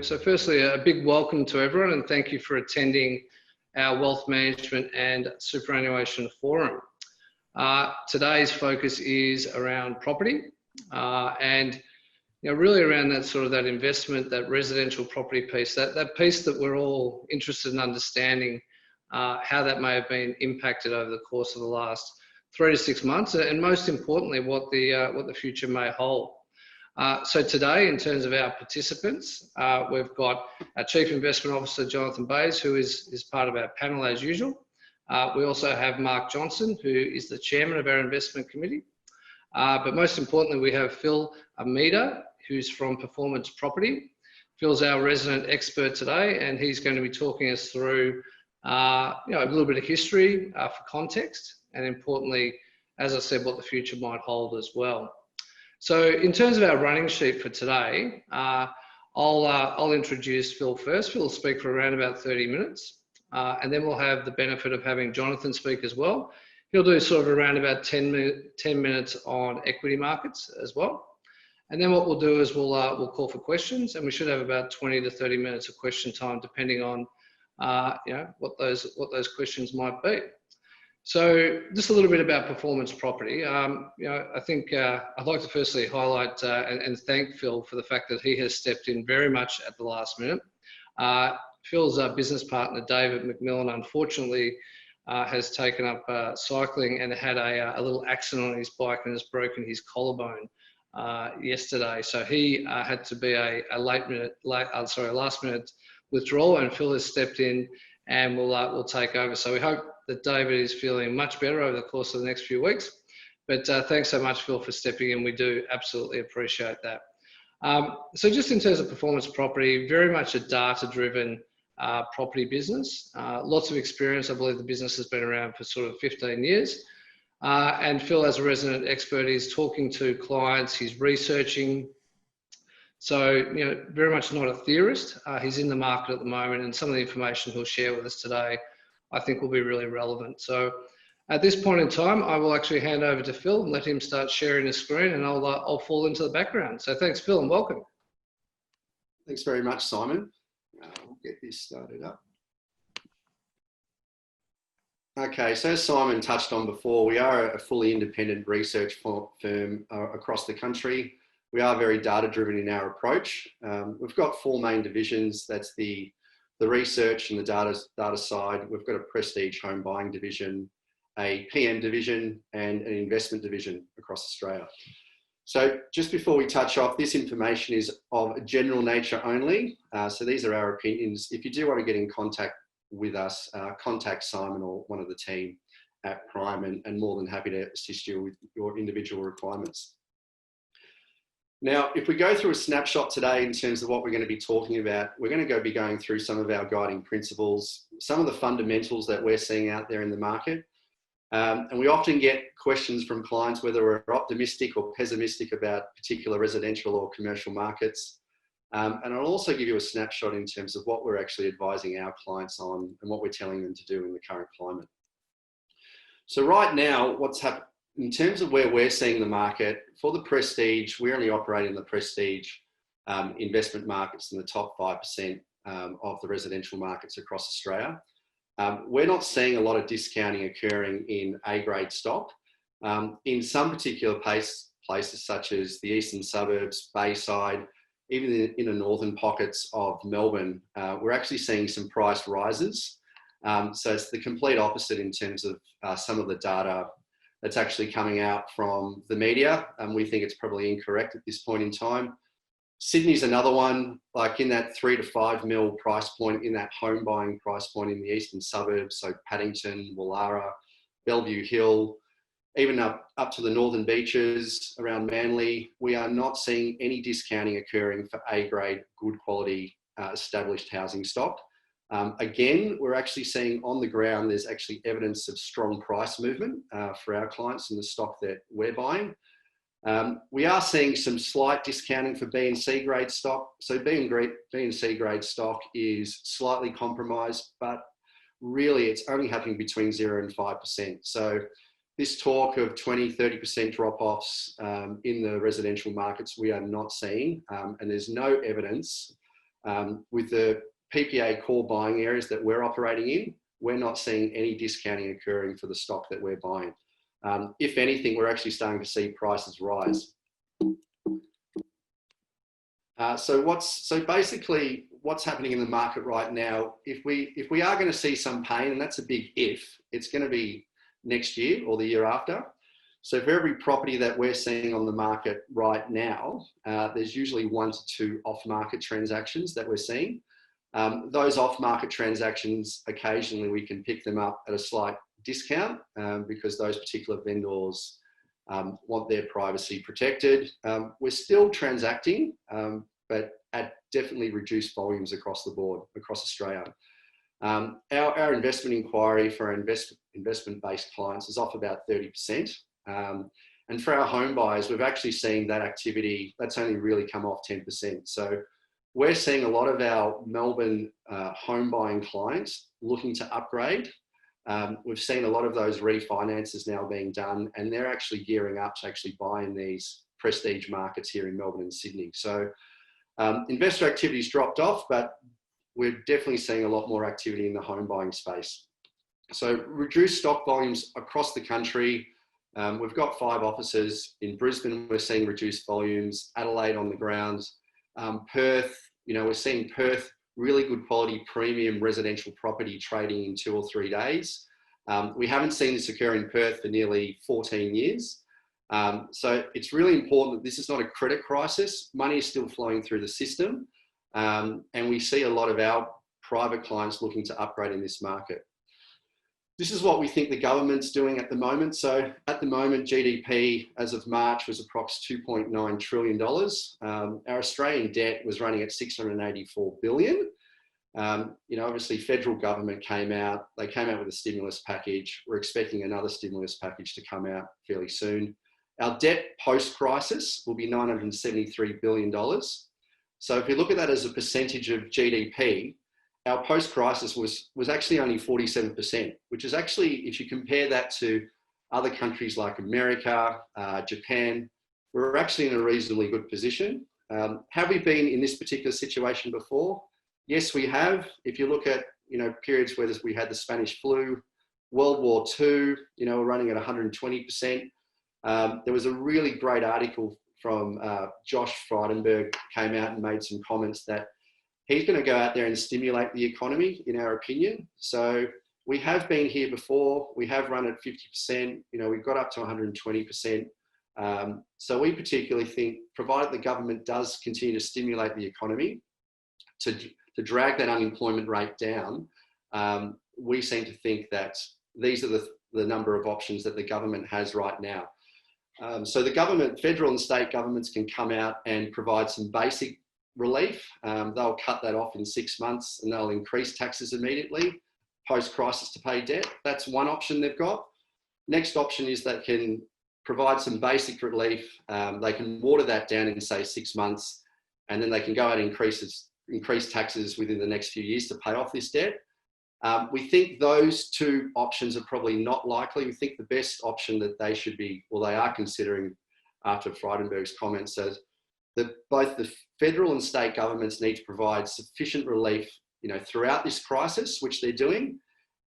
So firstly, a big welcome to everyone and thank you for attending our Wealth Management and Superannuation Forum. Today's focus is around property and really around that sort of that investment, that residential property piece, that piece that we're all interested in understanding how that may have been impacted over the course of the last 3 to 6 months, and most importantly, what the future may hold. So today, in terms of our participants, we've got our Chief Investment Officer, Jonathan Bayes, who is part of our panel as usual. We also have Mark Johnson, who is the Chairman of our Investment Committee. But most importantly, we have Phil Amida, who's from Performance Property. Phil's our resident expert today, and he's going to be talking us through a little bit of history for context, and importantly, as I said, what the future might hold as well. So in terms of our running sheet for today, I'll introduce Phil first. Phil will speak for around about 30 minutes, and then we'll have the benefit of having Jonathan speak as well. He'll do sort of around about 10 minutes on equity markets as well. And then what we'll do is we'll call for questions, and we should have about 20 to 30 minutes of question time, depending on what those questions might be. So just a little bit about Performance Property. I think I'd like to firstly highlight and thank Phil for the fact that he has stepped in very much at the last minute. Phil's business partner, David McMillan, unfortunately has taken up cycling and had a little accident on his bike and has broken his collarbone yesterday. So he had to be a last minute withdrawal, and Phil has stepped in and will take over. So we hope that David is feeling much better over the course of the next few weeks. But thanks so much, Phil, for stepping in. We do absolutely appreciate that. So just in terms of Performance Property, very much a data-driven property business. Lots of experience. I believe the business has been around for sort of 15 years. And Phil, as a resident expert, is talking to clients, he's researching. So, very much not a theorist. He's in the market at the moment, and some of the information he'll share with us today, I think, will be really relevant. So at this point in time, I will actually hand over to Phil and let him start sharing his screen, and I'll fall into the background. So thanks, Phil, and welcome. Thanks very much, Simon. We'll get this started up. Okay, so as Simon touched on before, we are a fully independent research firm across the country. We are very data-driven in our approach. We've got 4 main divisions. That's the research and the data side. We've got a prestige home buying division, a PM division, and an investment division across Australia. So just before we touch off, this information is of a general nature only. So these are our opinions. If you do want to get in contact with us, contact Simon or one of the team at Prime, and more than happy to assist you with your individual requirements. Now, if we go through a snapshot today in terms of what we're going to be talking about, we're going to be going through some of our guiding principles, some of the fundamentals that we're seeing out there in the market. And we often get questions from clients whether we're optimistic or pessimistic about particular residential or commercial markets. And I'll also give you a snapshot in terms of what we're actually advising our clients on and what we're telling them to do in the current climate. So right now, what's happening in terms of where we're seeing the market for the prestige, we only operate in the prestige investment markets in the top 5% of the residential markets across Australia. We're not seeing a lot of discounting occurring in A-grade stock. In some particular places such as the eastern suburbs, Bayside, even in the northern pockets of Melbourne, we're actually seeing some price rises. So it's the complete opposite in terms of some of the data that's actually coming out from the media, and we think it's probably incorrect at this point in time. Sydney's another one, like in that 3 to 5 mil price point, in that home buying price point in the eastern suburbs, so Paddington, Woollahra, Bellevue Hill, even up to the northern beaches around Manly. We are not seeing any discounting occurring for A-grade, good quality, established housing stock. Again, we're actually seeing on the ground, there's actually evidence of strong price movement for our clients in the stock that we're buying. We are seeing some slight discounting for B and C grade stock. So B and C grade stock is slightly compromised, but really it's only happening between 0 and 5%. So this talk of 20, 30% drop-offs in the residential markets, we are not seeing, and there's no evidence With the PPA core buying areas that we're operating in, we're not seeing any discounting occurring for the stock that we're buying. If anything, we're actually starting to see prices rise. So basically, what's happening in the market right now, if we are going to see some pain, and that's a big if, it's going to be next year or the year after. So for every property that we're seeing on the market right now, there's usually 1 to 2 off-market transactions that we're seeing. Those off-market transactions, occasionally we can pick them up at a slight discount because those particular vendors want their privacy protected. We're still transacting, but at definitely reduced volumes across the board, across Australia. Our investment inquiry for our investment-based clients is off about 30%. And for our home buyers, we've actually seen that activity, that's only really come off 10%. So we're seeing a lot of our Melbourne home buying clients looking to upgrade. We've seen a lot of those refinances now being done, and they're actually gearing up to actually buy in these prestige markets here in Melbourne and Sydney. So investor activity's dropped off, but we're definitely seeing a lot more activity in the home buying space. So reduced stock volumes across the country. We've got 5 offices. In Brisbane, we're seeing reduced volumes. Adelaide on the ground. Perth, we're seeing Perth, really good quality premium residential property trading in 2 or 3 days. We haven't seen this occur in Perth for nearly 14 years. So it's really important that this is not a credit crisis. Money is still flowing through the system. And we see a lot of our private clients looking to upgrade in this market. This is what we think the government's doing at the moment. So at the moment, GDP as of March was approximately $2.9 trillion. Our Australian debt was running at $684 billion. Obviously federal government they came out with a stimulus package. We're expecting another stimulus package to come out fairly soon. Our debt post-crisis will be $973 billion. So if you look at that as a percentage of GDP, our post-crisis was actually only 47%, which is actually, if you compare that to other countries like America, Japan, we're actually in a reasonably good position. Have we been in this particular situation before? Yes, we have. If you look at periods where we had the Spanish flu, World War II, we're running at 120%. There was a really great article from Josh Frydenberg, came out and made some comments that he's going to go out there and stimulate the economy, in our opinion. So we have been here before. We have run at 50%. We've got up to 120%. So we particularly think, provided the government does continue to stimulate the economy, to drag that unemployment rate down, we seem to think that these are the number of options that the government has right now. So the government, federal and state governments, can come out and provide some basic relief. They'll cut that off in 6 months and they'll increase taxes immediately post-crisis to pay debt. That's one option they've got. Next option is they can provide some basic relief. They can water that down in, say, 6 months, and then they can go out and increase taxes within the next few years to pay off this debt. We think those 2 options are probably not likely. We think the best option that they should be, or they are considering after Frydenberg's comments, says that both the federal and state governments need to provide sufficient relief, throughout this crisis, which they're doing.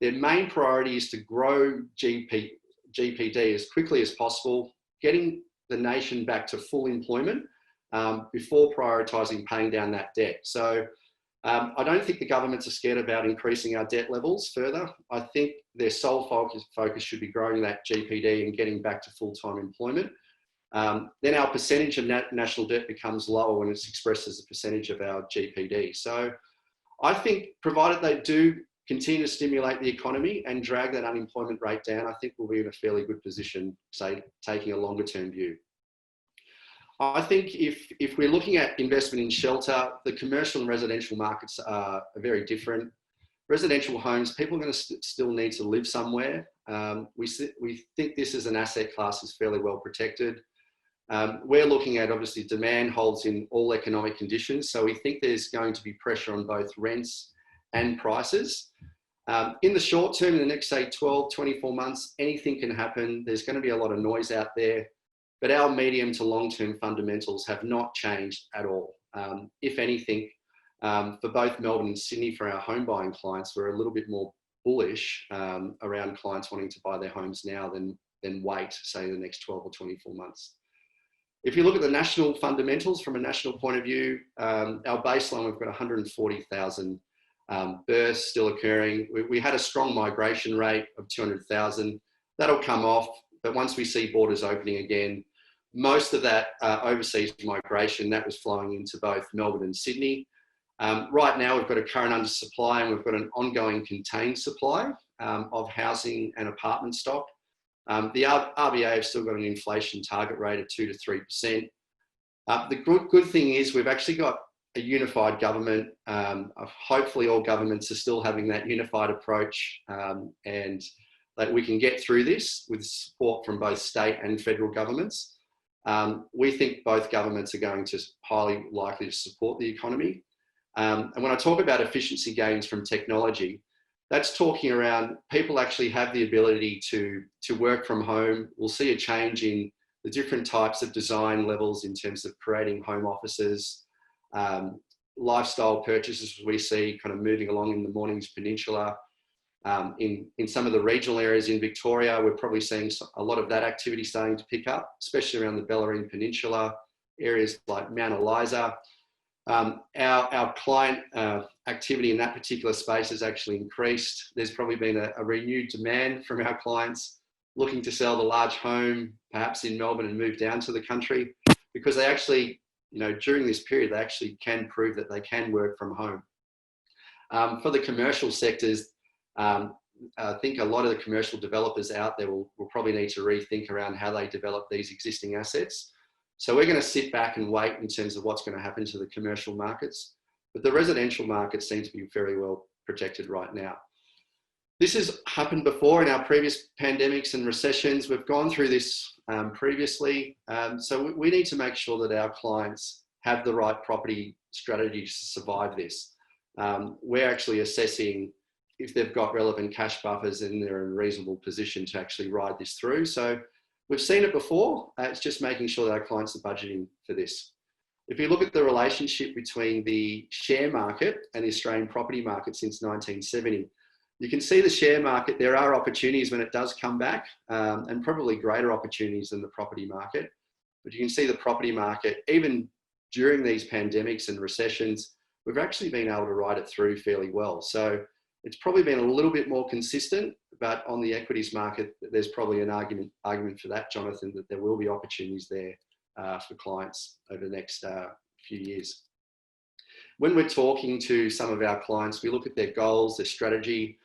Their main priority is to grow GPD as quickly as possible, getting the nation back to full employment before prioritising paying down that debt. So I don't think the governments are scared about increasing our debt levels further. I think their sole focus should be growing that GPD and getting back to full-time employment. Then our percentage of national debt becomes lower when it's expressed as a percentage of our GPD. So I think, provided they do continue to stimulate the economy and drag that unemployment rate down, I think we'll be in a fairly good position, say, taking a longer term view. I think if we're looking at investment in shelter, the commercial and residential markets are very different. Residential homes, people are going to still need to live somewhere. We think this as an asset class is fairly well protected. We're looking at, obviously, demand holds in all economic conditions. So we think there's going to be pressure on both rents and prices. In the short term, in the next, say, 12, 24 months, anything can happen. There's going to be a lot of noise out there. But our medium to long-term fundamentals have not changed at all. If anything, For both Melbourne and Sydney, for our home buying clients, we're a little bit more bullish around clients wanting to buy their homes now than wait, say, the next 12 or 24 months. If you look at the national fundamentals from a national point of view, our baseline, we've got 140,000 births still occurring. We had a strong migration rate of 200,000. That'll come off, but once we see borders opening again, most of that overseas migration, that was flowing into both Melbourne and Sydney. Right now, we've got a current undersupply and we've got an ongoing contained supply of housing and apartment stock. The RBA have still got an inflation target rate of 2 to 3%. The good thing is we've actually got a unified government. Hopefully all governments are still having that unified approach and that we can get through this with support from both state and federal governments. We think both governments are going to highly likely to support the economy. And when I talk about efficiency gains from technology, that's talking around people actually have the ability to work from home. We'll see a change in the different types of design levels in terms of creating home offices, lifestyle purchases we see kind of moving along in the Mornings Peninsula. In some of the regional areas in Victoria, we're probably seeing a lot of that activity starting to pick up, especially around the Bellarine Peninsula, areas like Mount Eliza. Our client activity in that particular space has actually increased. There's probably been a renewed demand from our clients looking to sell the large home, perhaps in Melbourne, and move down to the country, because they actually, during this period, they actually can prove that they can work from home. For the commercial sectors, I think a lot of the commercial developers out there will probably need to rethink around how they develop these existing assets. So we're going to sit back and wait in terms of what's going to happen to the commercial markets. But the residential markets seem to be very well protected right now. This has happened before in our previous pandemics and recessions. We've gone through this previously. So we need to make sure that our clients have the right property strategy to survive this. We're actually assessing if they've got relevant cash buffers and they're in a reasonable position to actually ride this through. So we've seen it before. It's just making sure that our clients are budgeting for this. If you look at the relationship between the share market and the Australian property market since 1970, you can see the share market, there are opportunities when it does come back, and probably greater opportunities than the property market. But you can see the property market, even during these pandemics and recessions, we've actually been able to ride it through fairly well. So it's probably been a little bit more consistent, but on the equities market, there's probably an argument for that, Jonathan, that there will be opportunities there for clients over the next few years. When we're talking to some of our clients, we look at their goals, their strategy.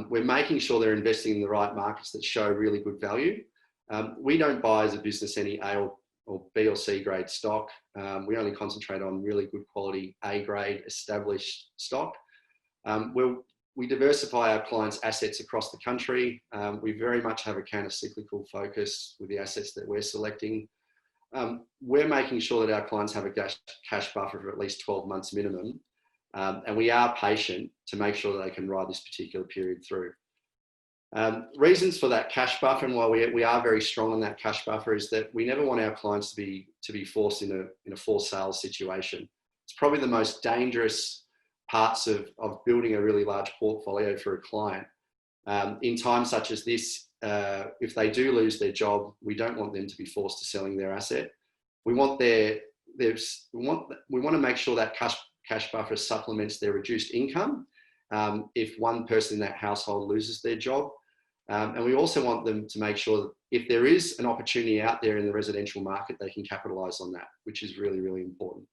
We're making sure they're investing in the right markets that show really good value. We don't buy as a business any A or B or C grade stock. We only concentrate on really good quality A grade established stock. We diversify our clients' assets across the country. We very much have a counter-cyclical focus with the assets that we're selecting. We're making sure that our clients have a cash buffer for at least 12 months minimum. And we are patient to make sure that they can ride this particular period through. Reasons for that cash buffer, and why we are very strong on that cash buffer, is that we never want our clients to be forced in a forced sales situation. It's probably the most dangerous parts of building a really large portfolio for a client. In times such as this, if they do lose their job, we don't want them to be forced to selling their asset. We want to make sure that cash buffer supplements their reduced income if one person in that household loses their job. And we also want them to make sure that if there is an opportunity out there in the residential market, they can capitalise on that, which is really, really important.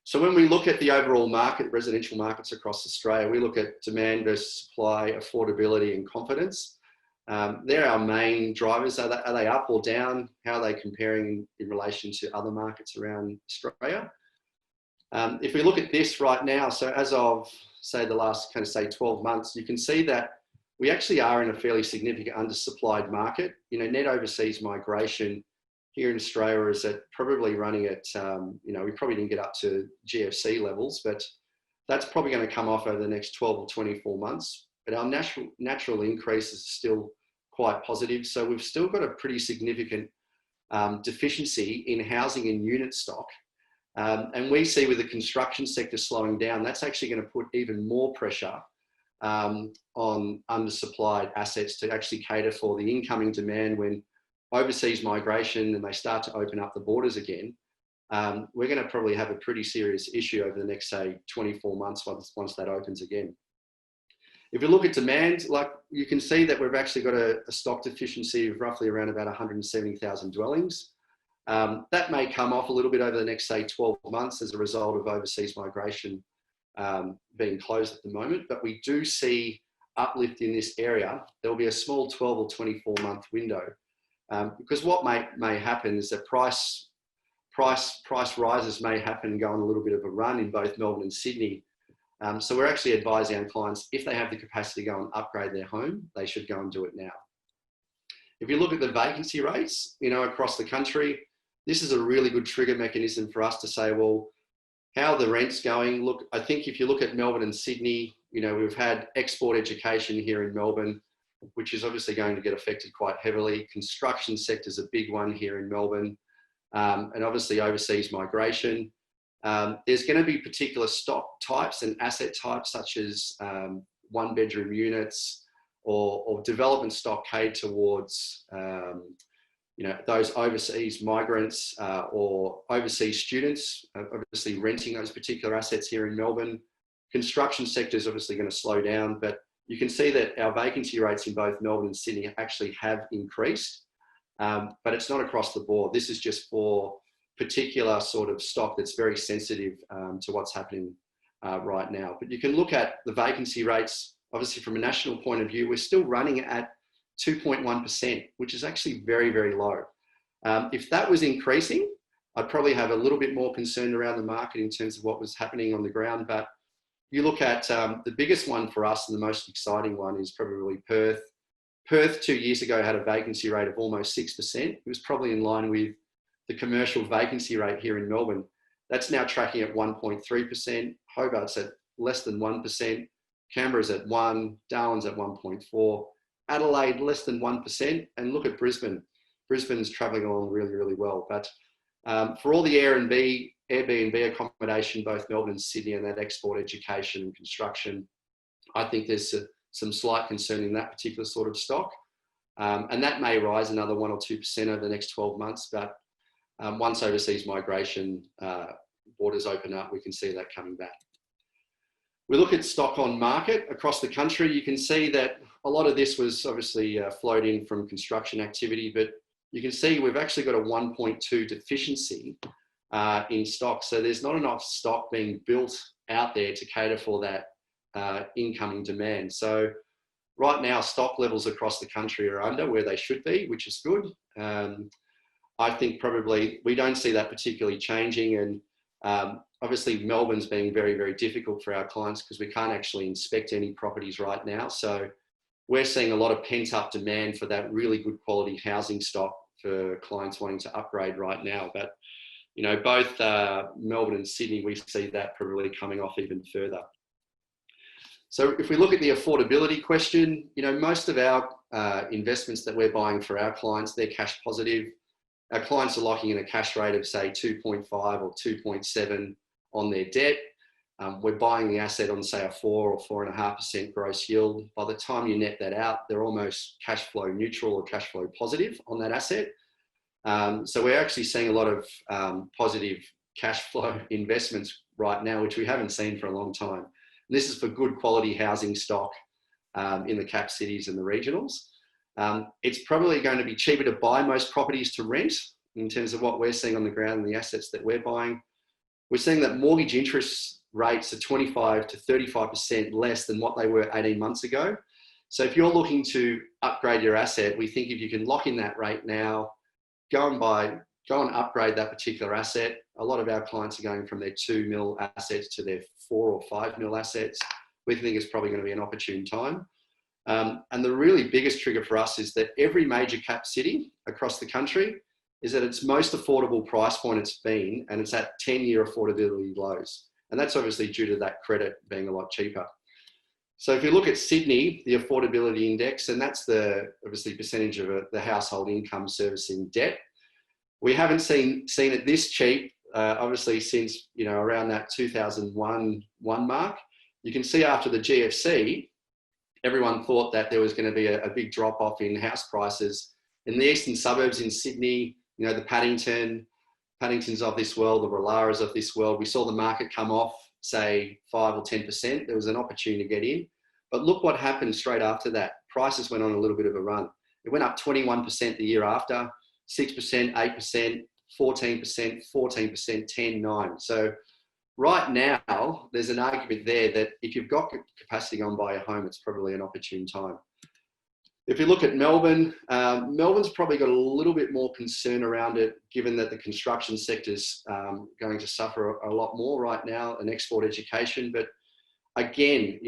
So when we look at the overall market, residential markets across Australia, we look at demand versus supply, affordability and confidence. They're our main drivers. Are they up or down? How are they comparing in relation to other markets around Australia? If we look at this right now, so as of, say, the last 12 months, you can see that we actually are in a fairly significant undersupplied market. Net overseas migration here in Australia is probably running at, we probably didn't get up to GFC levels, but that's probably going to come off over the next 12 or 24 months. But our natural increase is still quite positive. So we've still got a pretty significant deficiency in housing and unit stock And we see with the construction sector slowing down, that's actually going to put even more pressure on undersupplied assets to actually cater for the incoming demand when overseas migration and they start to open up the borders again. We're going to probably have a pretty serious issue over the next, say, 24 months once that opens again. If you look at demand, like you can see that we've actually got a stock deficiency of roughly around about 170,000 dwellings. That may come off a little bit over the next, say, 12 months as a result of overseas migration being closed at the moment, but we do see uplift in this area. There'll be a small 12 or 24 month window because what may happen is that price rises may happen and go on a little bit of a run in both Melbourne and Sydney. So we're actually advising our clients, if they have the capacity to go and upgrade their home, they should go and do it now. If you look at the vacancy rates, across the country, this is a really good trigger mechanism for us to say, well, how are the rents going? Look, I think if you look at Melbourne and Sydney, we've had export education here in Melbourne, which is obviously going to get affected quite heavily. Construction sector is a big one here in Melbourne, and obviously overseas migration. There's going to be particular stock types and asset types such as one bedroom units or development stock paid towards those overseas migrants or overseas students, obviously renting those particular assets here in Melbourne. Construction sector is obviously going to slow down, but you can see that our vacancy rates in both Melbourne and Sydney actually have increased, but it's not across the board. This is just for particular sort of stock that's very sensitive to what's happening right now. But you can look at the vacancy rates, obviously from a national point of view, we're still running at 2.1%, which is actually very, very low. If that was increasing, I'd probably have a little bit more concern around the market in terms of what was happening on the ground. But you look at the biggest one for us and the most exciting one is probably Perth. Perth 2 years ago had a vacancy rate of almost 6%. It was probably in line with the commercial vacancy rate here in Melbourne. That's now tracking at 1.3%. Hobart's at less than 1%. Canberra's at 1%. Darwin's at 1.4%. Adelaide, less than 1%. And look at Brisbane. Brisbane's travelling along really, really well. But for all the Airbnb accommodation, both Melbourne and Sydney, and that export education and construction, I think there's some slight concern in that particular sort of stock. And that may rise another 1 or 2% over the next 12 months. But once overseas migration borders open up, we can see that coming back. We look at stock on market across the country. You can see that a lot of this was obviously flowed in from construction activity, but you can see we've actually got a 1.2 deficiency in stock. So there's not enough stock being built out there to cater for that incoming demand. So right now, stock levels across the country are under where they should be, which is good. I think probably we don't see that particularly changing. And obviously Melbourne's being very, very difficult for our clients because we can't actually inspect any properties right now. So we're seeing a lot of pent up demand for that really good quality housing stock for clients wanting to upgrade right now. But, both Melbourne and Sydney, we see that probably coming off even further. So if we look at the affordability question, most of our investments that we're buying for our clients, they're cash positive. Our clients are locking in a cash rate of say 2.5 or 2.7 on their debt. We're buying the asset on say a 4 or 4.5% gross yield. By the time you net that out, they're almost cash flow neutral or cash flow positive on that asset. So we're actually seeing a lot of positive cash flow investments right now, which we haven't seen for a long time. And this is for good quality housing stock in the cap cities and the regionals. It's probably going to be cheaper to buy most properties to rent in terms of what we're seeing on the ground and the assets that we're buying. We're seeing that mortgage interest rates are 25 to 35% less than what they were 18 months ago. So if you're looking to upgrade your asset, we think if you can lock in that rate now, go and upgrade that particular asset. A lot of our clients are going from their 2 mil assets to their 4 or 5 mil assets. We think it's probably going to be an opportune time. And the really biggest trigger for us is that every major cap city across the country is at its most affordable price point it's been, and it's at 10-year affordability lows. And that's obviously due to that credit being a lot cheaper. So if you look at Sydney, the affordability index, and that's the obviously percentage of the household income servicing debt, we haven't seen it this cheap obviously since, around that 2001 mark. You can see after the GFC, everyone thought that there was going to be a big drop off in house prices in the eastern suburbs in Sydney, the Paddingtons of this world, the Rollaras of this world. We saw the market come off, say 5 or 10%. There was an opportunity to get in. But look what happened straight after that. Prices went on a little bit of a run. It went up 21% the year after, 6%, 8%, 14%, 14%, 10, 9. So right now, there's an argument there that if you've got capacity to go and buy a home, it's probably an opportune time. If you look at Melbourne, Melbourne's probably got a little bit more concern around it, given that the construction sector's going to suffer a lot more right now, and export education. But again,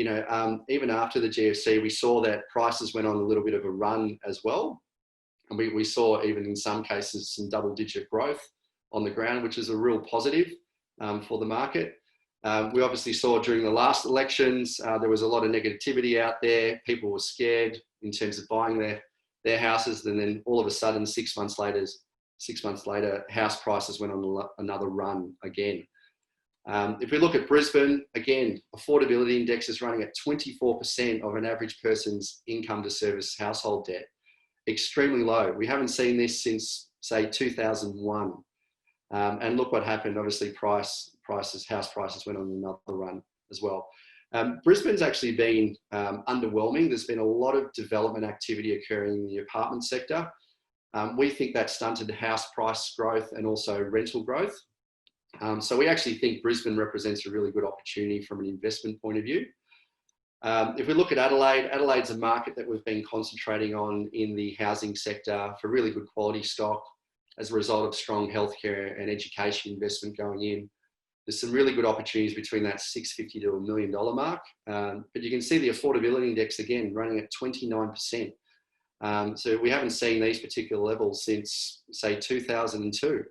even after the GFC, we saw that prices went on a little bit of a run as well. And we saw, even in some cases, some double-digit growth on the ground, which is a real positive for the market. We obviously saw during the last elections, there was a lot of negativity out there. People were scared in terms of buying their houses. And then all of a sudden, 6 months later, house prices went on another run again. If we look at Brisbane, again, affordability index is running at 24% of an average person's income to service household debt. Extremely low. We haven't seen this since, say, 2001. And look what happened. Obviously, house prices went on another run as well. Brisbane's actually been underwhelming. There's been a lot of development activity occurring in the apartment sector. We think that stunted house price growth and also rental growth. So we actually think Brisbane represents a really good opportunity from an investment point of view. If we look at Adelaide, Adelaide's a market that we've been concentrating on in the housing sector for really good quality stock as a result of strong healthcare and education investment going in. There's some really good opportunities between that $650 to $1 million mark. But you can see the affordability index again running at 29%. So we haven't seen these particular levels since, say, 2002.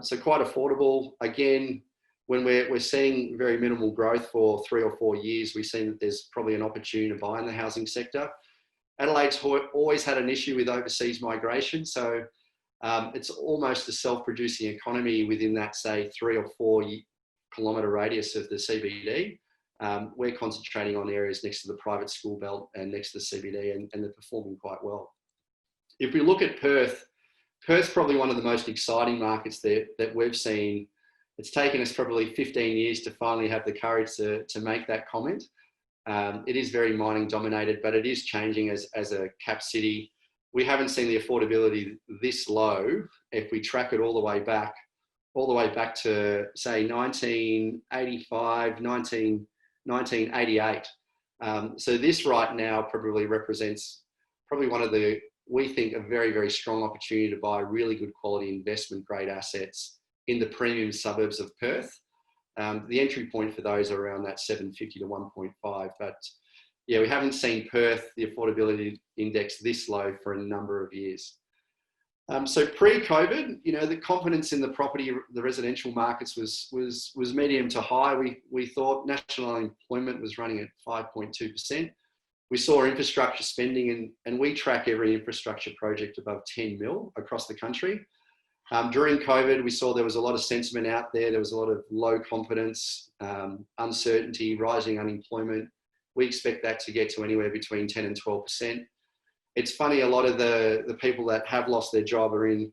So quite affordable. Again, when we're seeing very minimal growth for 3 or 4 years, we've seen that there's probably an opportunity to buy in the housing sector. Adelaide's always had an issue with overseas migration. So it's almost a self-producing economy within that, say, 3 or 4 kilometre radius of the CBD. We're concentrating on areas next to the private school belt and next to the CBD, and they're performing quite well. If we look at Perth, Perth's probably one of the most exciting markets that we've seen. It's taken us probably 15 years to finally have the courage to make that comment. It is very mining dominated, but it is changing as a cap city. We haven't seen the affordability this low if we track it all the way back to, say, 1985, 1988. So this right now probably represents one of the, we think, a very, very strong opportunity to buy really good quality investment grade assets in the premium suburbs of Perth. The entry point for those are around that 750 to 1.5. But yeah, we haven't seen Perth, the affordability index, this low for a number of years. So pre-COVID, the confidence in the residential markets was medium to high. We thought national unemployment was running at 5.2%. We saw infrastructure spending, and we track every infrastructure project above 10 mil across the country. During COVID, we saw there was a lot of sentiment out there. There was a lot of low confidence, uncertainty, rising unemployment. We expect that to get to anywhere between 10 and 12%. It's funny, a lot of the people that have lost their job are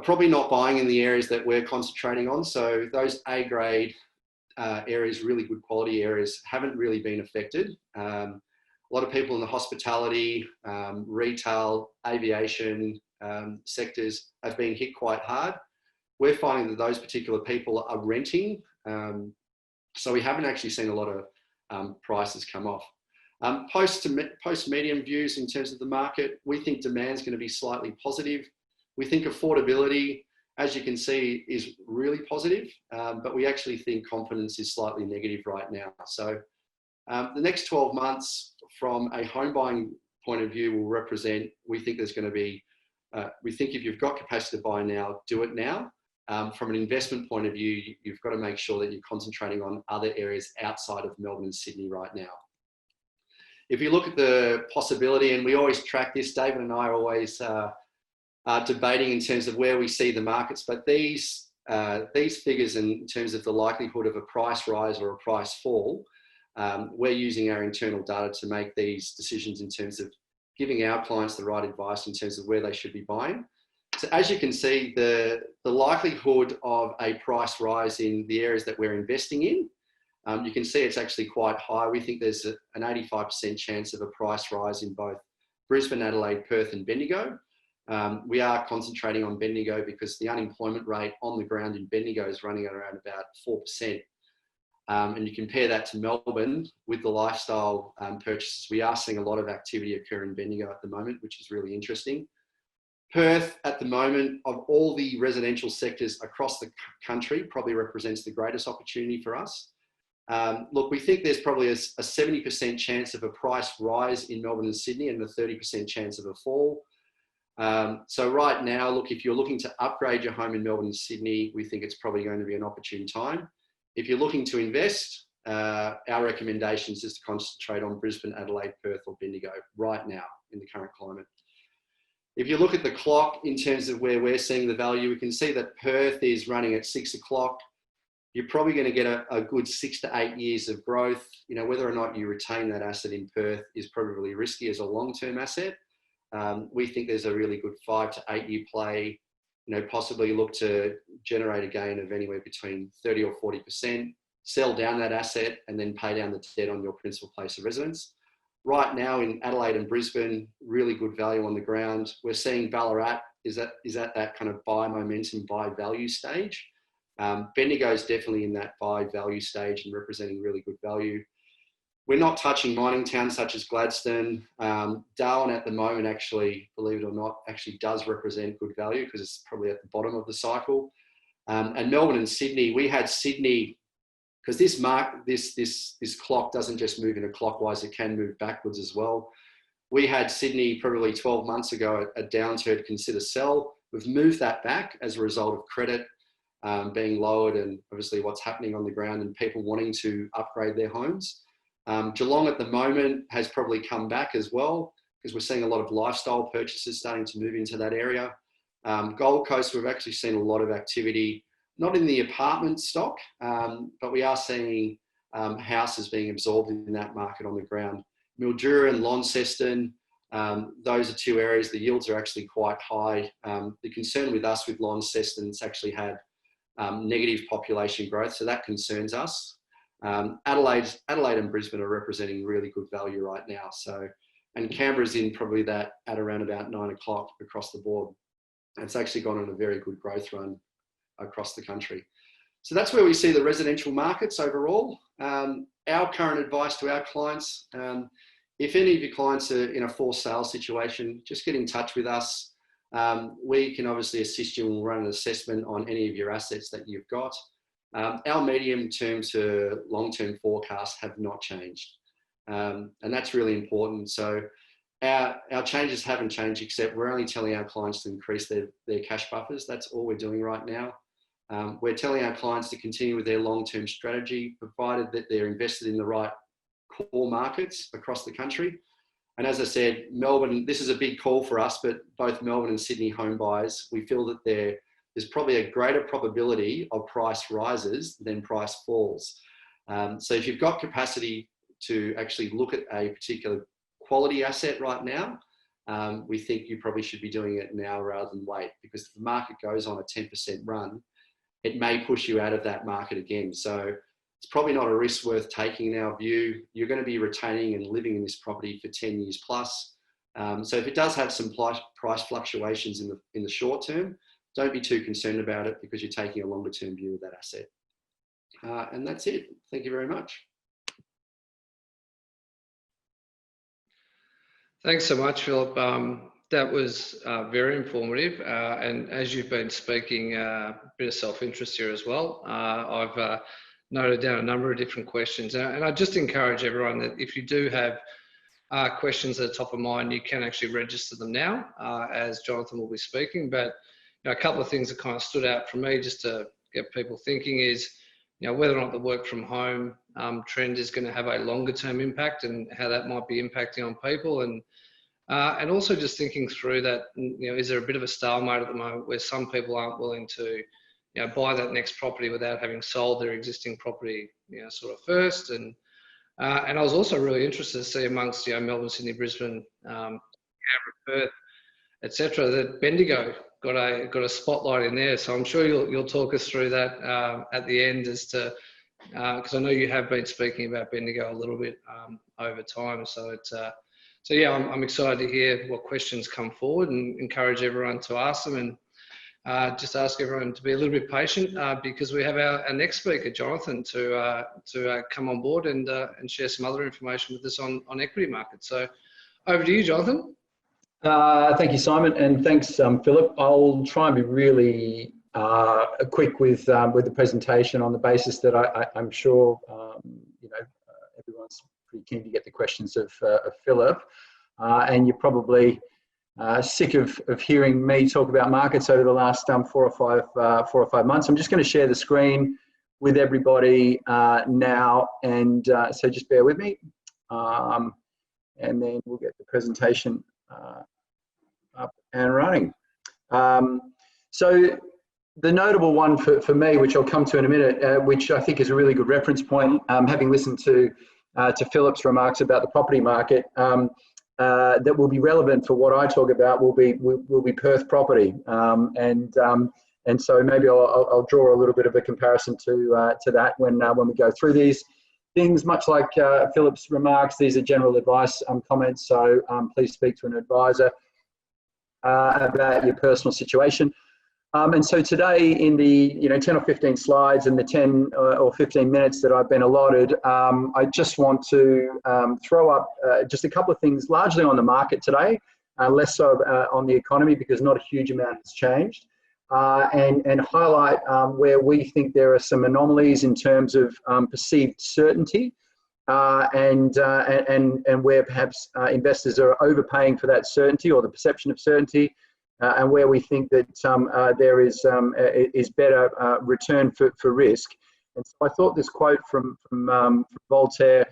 probably not buying in the areas that we're concentrating on. So those A-grade areas, really good quality areas, haven't really been affected. A lot of people in the hospitality, retail, aviation sectors have been hit quite hard. We're finding that those particular people are renting. So we haven't actually seen a lot of prices come off. Post-medium views in terms of the market, we think demand's going to be slightly positive. We think affordability, as you can see, is really positive, but we actually think confidence is slightly negative right now. So the next 12 months from a home buying point of view will represent, we think there's going to be, we think if you've got capacity to buy now, do it now. From an investment point of view, you've got to make sure that you're concentrating on other areas outside of Melbourne and Sydney right now. If you look at the possibility, and we always track this, David and I are always debating in terms of where we see the markets, but these these figures in terms of the likelihood of a price rise or a price fall, we're using our internal data to make these decisions in terms of giving our clients the right advice in terms of where they should be buying. So as you can see, the likelihood of a price rise in the areas that we're investing in, you can see it's actually quite high. We think there's an 85% chance of a price rise in both Brisbane, Adelaide, Perth and Bendigo. We are concentrating on Bendigo because the unemployment rate on the ground in Bendigo is running at around about 4%. And you compare that to Melbourne with the lifestyle purchases, we are seeing a lot of activity occur in Bendigo at the moment, which is really interesting. Perth at the moment, of all the residential sectors across the country, probably represents the greatest opportunity for us. Look, we think there's probably a 70% chance of a price rise in Melbourne and Sydney and a 30% chance of a fall. So right now, look, if you're looking to upgrade your home in Melbourne and Sydney, we think it's probably going to be an opportune time. If you're looking to invest, our recommendation is just to concentrate on Brisbane, Adelaide, Perth or Bendigo right now in the current climate. If you look at the clock in terms of where we're seeing the value, we can see that Perth is running at 6 o'clock. You're probably going to get a good 6 to 8 years of growth. You know, whether or not you retain that asset in Perth is probably risky as a long-term asset. We think there's a really good 5 to 8 year play, you know, possibly look to generate a gain of anywhere between 30 or 40%, sell down that asset and then pay down the debt on your principal place of residence. Right now in Adelaide and Brisbane, really good value on the ground. We're seeing Ballarat is at that kind of buy momentum, buy value stage. Bendigo is definitely in that buy value stage and representing really good value. We're not touching mining towns such as Gladstone. Darwin at the moment, actually, believe it or not, actually does represent good value because it's probably at the bottom of the cycle. And Melbourne and Sydney, we had Sydney, because this clock doesn't just move in a clockwise, it can move backwards as well. We had Sydney probably 12 months ago, a downturn to consider sell. We've moved that back as a result of credit being lowered and obviously what's happening on the ground and people wanting to upgrade their homes. Geelong at the moment has probably come back as well because we're seeing a lot of lifestyle purchases starting to move into that area. Gold Coast, we've actually seen a lot of activity, not in the apartment stock, but we are seeing houses being absorbed in that market on the ground. Mildura and Launceston, those are two areas, the yields are actually quite high. The concern with us with Launceston, it's actually had negative population growth, so that concerns us. Adelaide and Brisbane are representing really good value right now. So, and Canberra's in probably that at around about 9 o'clock across the board. It's actually gone on a very good growth run across the country. So that's where we see the residential markets overall. Our current advice to our clients, if any of your clients are in a forced sale situation, just get in touch with us. We can obviously assist you and we'll run an assessment on any of your assets that you've got. Our medium term to long-term forecasts have not changed. And that's really important. So our changes haven't changed, except we're only telling our clients to increase their cash buffers. That's all we're doing right now. We're telling our clients to continue with their long-term strategy, provided that they're invested in the right core markets across the country. And as I said, Melbourne, this is a big call for us, but both Melbourne and Sydney home buyers, we feel that there's probably a greater probability of price rises than price falls. So if you've got capacity to actually look at a particular quality asset right now, we think you probably should be doing it now rather than wait, because if the market goes on a 10% run, it may push you out of that market again. So it's probably not a risk worth taking in our view. You're going to be retaining and living in this property for 10 years plus. So if it does have some price fluctuations in the short term, don't be too concerned about it because you're taking a longer term view of that asset. And that's it. Thank you very much. Thanks so much, Philip. That was very informative. And as you've been speaking, a bit of self-interest here as well. I've noted down a number of different questions. And I just encourage everyone that if you do have questions that are top of mind, you can actually register them now, as Jonathan will be speaking. But you know, a couple of things that kind of stood out for me just to get people thinking is, you know, whether or not the work from home trend is going to have a longer term impact and how that might be impacting on people. And also just thinking through that, you know, is there a bit of a stalemate at the moment where some people aren't willing to, buy that next property without having sold their existing property, sort of first. And I was also really interested to see amongst, Melbourne, Sydney, Brisbane, Canberra, Perth, etc., that Bendigo got a spotlight in there. So I'm sure you'll talk us through that at the end, as to because I know you have been speaking about Bendigo a little bit over time. So yeah, I'm excited to hear what questions come forward, and encourage everyone to ask them. And just ask everyone to be a little bit patient, because we have our next speaker, Jonathan, to come on board and share some other information with us on equity markets. So over to you, Jonathan. Thank you, Simon, and thanks, Philip. I'll try and be really quick with the presentation, on the basis that I'm sure everyone's pretty keen to get the questions of Philip, and you're probably sick of hearing me talk about markets over the last 4 or 5 months. I'm just going to share the screen with everybody now, and so just bear with me, and then we'll get the presentation up and running. So the notable one for me, which I'll come to in a minute, which I think is a really good reference point, having listened to Philip's remarks about the property market, that will be relevant for what I talk about, will be Perth property, and so maybe I'll draw a little bit of a comparison to that when we go through these things. Much like Philip's remarks, these are general advice comments, so please speak to an advisor about your personal situation. And so today, in the 10 or 15 slides and the 10 or 15 minutes that I've been allotted, I just want to throw up just a couple of things, largely on the market today, less so on the economy, because not a huge amount has changed, and highlight where we think there are some anomalies in terms of perceived certainty, and where perhaps investors are overpaying for that certainty, or the perception of certainty. And where we think that there is better return for risk. And so I thought this quote from Voltaire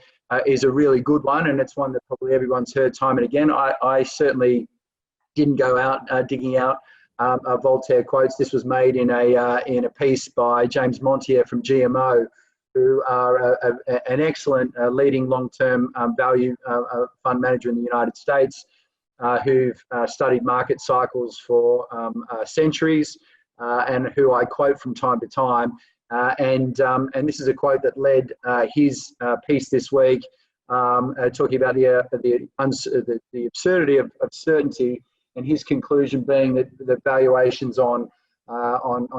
is a really good one, and it's one that probably everyone's heard time and again. I certainly didn't go out digging out Voltaire quotes. This was made in a piece by James Montier from GMO, who are an excellent leading long-term value fund manager in the United States. Who've studied market cycles for centuries, and who I quote from time to time. And this is a quote that led his piece this week, talking about the absurdity of certainty, and his conclusion being that the valuations on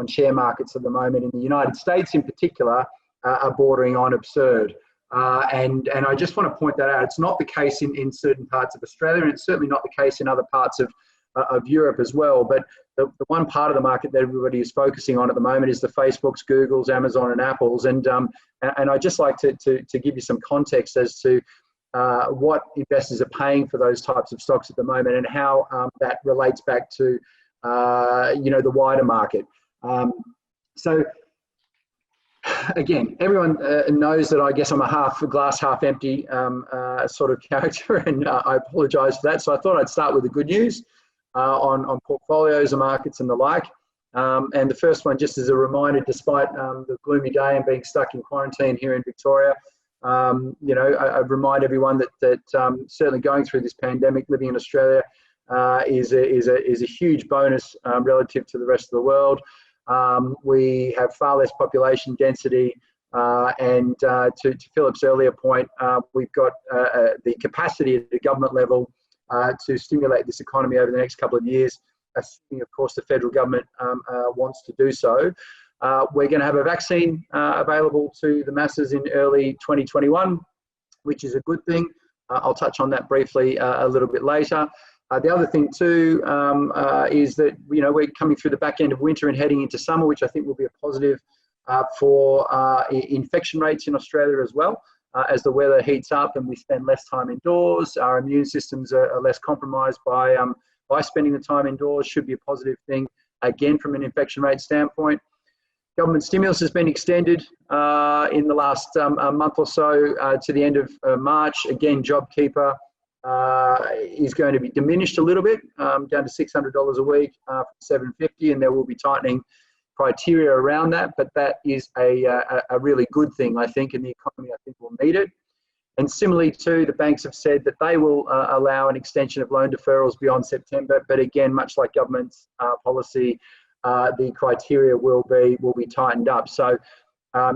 share markets at the moment in the United States, in particular, are bordering on absurd. And I just want to point that out. It's not the case in certain parts of Australia, and it's certainly not the case in other parts of Europe as well. But the one part of the market that everybody is focusing on at the moment is the Facebooks, Googles, Amazon, and Apples. And I'd just like to give you some context as to what investors are paying for those types of stocks at the moment, and how that relates back to the wider market. So. Again, everyone knows that I guess I'm a glass half empty sort of character, and I apologise for that. So I thought I'd start with the good news on portfolios and markets and the like. And the first one, just as a reminder, despite the gloomy day and being stuck in quarantine here in Victoria, I remind everyone that certainly going through this pandemic, living in Australia is a huge bonus relative to the rest of the world. We have far less population density, and to Philip's earlier point, we've got the capacity at the government level to stimulate this economy over the next couple of years, assuming, of course, the federal government wants to do so. We're going to have a vaccine available to the masses in early 2021, which is a good thing. I'll touch on that briefly a little bit later. The other thing too is that we're coming through the back end of winter and heading into summer, which I think will be a positive for infection rates in Australia as well. As the weather heats up and we spend less time indoors, our immune systems are less compromised by spending the time indoors. Should be a positive thing again from an infection rate standpoint. Government stimulus has been extended in the last month or so to the end of March. Again, JobKeeper is going to be diminished a little bit, down to $600 a week from $750, and there will be tightening criteria around that, but that is a really good thing, I think, and the economy, I think, will need it. And similarly too, the banks have said that they will allow an extension of loan deferrals beyond September, but again, much like government's policy, the criteria will be tightened up. So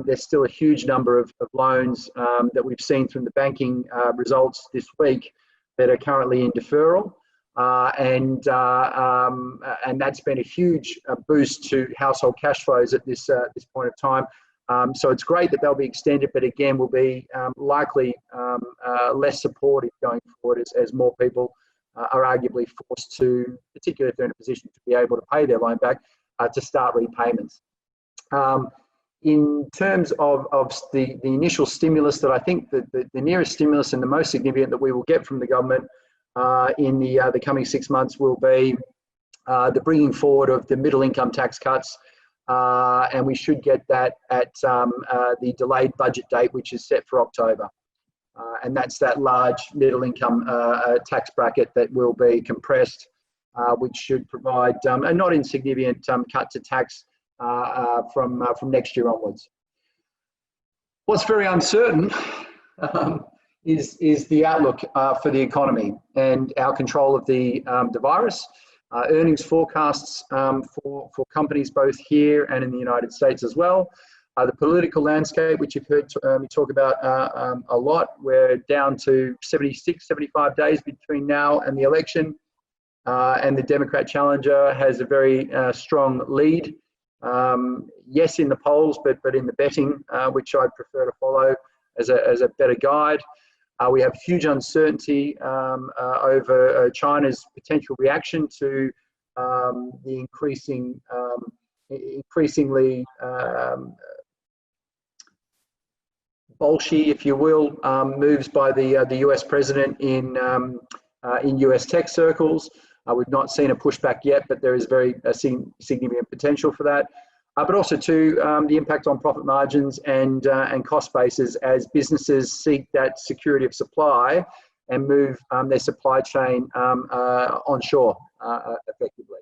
there's still a huge number of loans that we've seen from the banking results this week that are currently in deferral. And that's been a huge boost to household cash flows at this point of time. So it's great that they'll be extended, but again, will be likely less supportive going forward as more people are arguably forced to, particularly if they're in a position to be able to pay their loan back, to start repayments. In terms of the initial stimulus, that I think that the nearest stimulus and the most significant that we will get from the government in the coming 6 months will be the bringing forward of the middle income tax cuts. And we should get that at the delayed budget date, which is set for October. And that's that large middle income tax bracket that will be compressed, which should provide a not insignificant cut to tax from next year onwards. What's very uncertain is the outlook for the economy and our control of the virus. Earnings forecasts for companies both here and in the United States as well. The political landscape, which you've heard me talk about a lot, we're down to 76, 75 days between now and the election. And the Democrat challenger has a very strong lead. Yes, in the polls, but in the betting, which I'd prefer to follow as a better guide. We have huge uncertainty over China's potential reaction to the increasingly bolshy, if you will, moves by the US president in US tech circles. We've not seen a pushback yet, but there is very significant potential for that. But also too, the impact on profit margins and cost bases as businesses seek that security of supply and move their supply chain onshore effectively.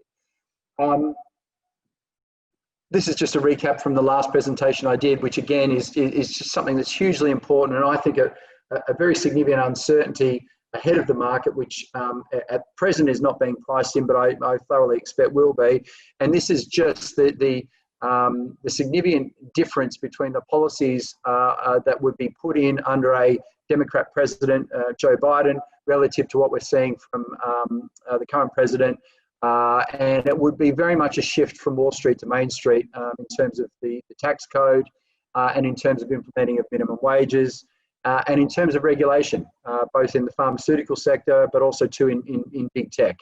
This is just a recap from the last presentation I did, which again is just something that's hugely important, and I think a very significant uncertainty ahead of the market, which at present is not being priced in, but I thoroughly expect will be. And this is just the significant difference between the policies that would be put in under a Democrat president, Joe Biden, relative to what we're seeing from the current president. And it would be very much a shift from Wall Street to Main Street in terms of the tax code and in terms of implementing of minimum wages and in terms of regulation, both in the pharmaceutical sector, but also too in big tech.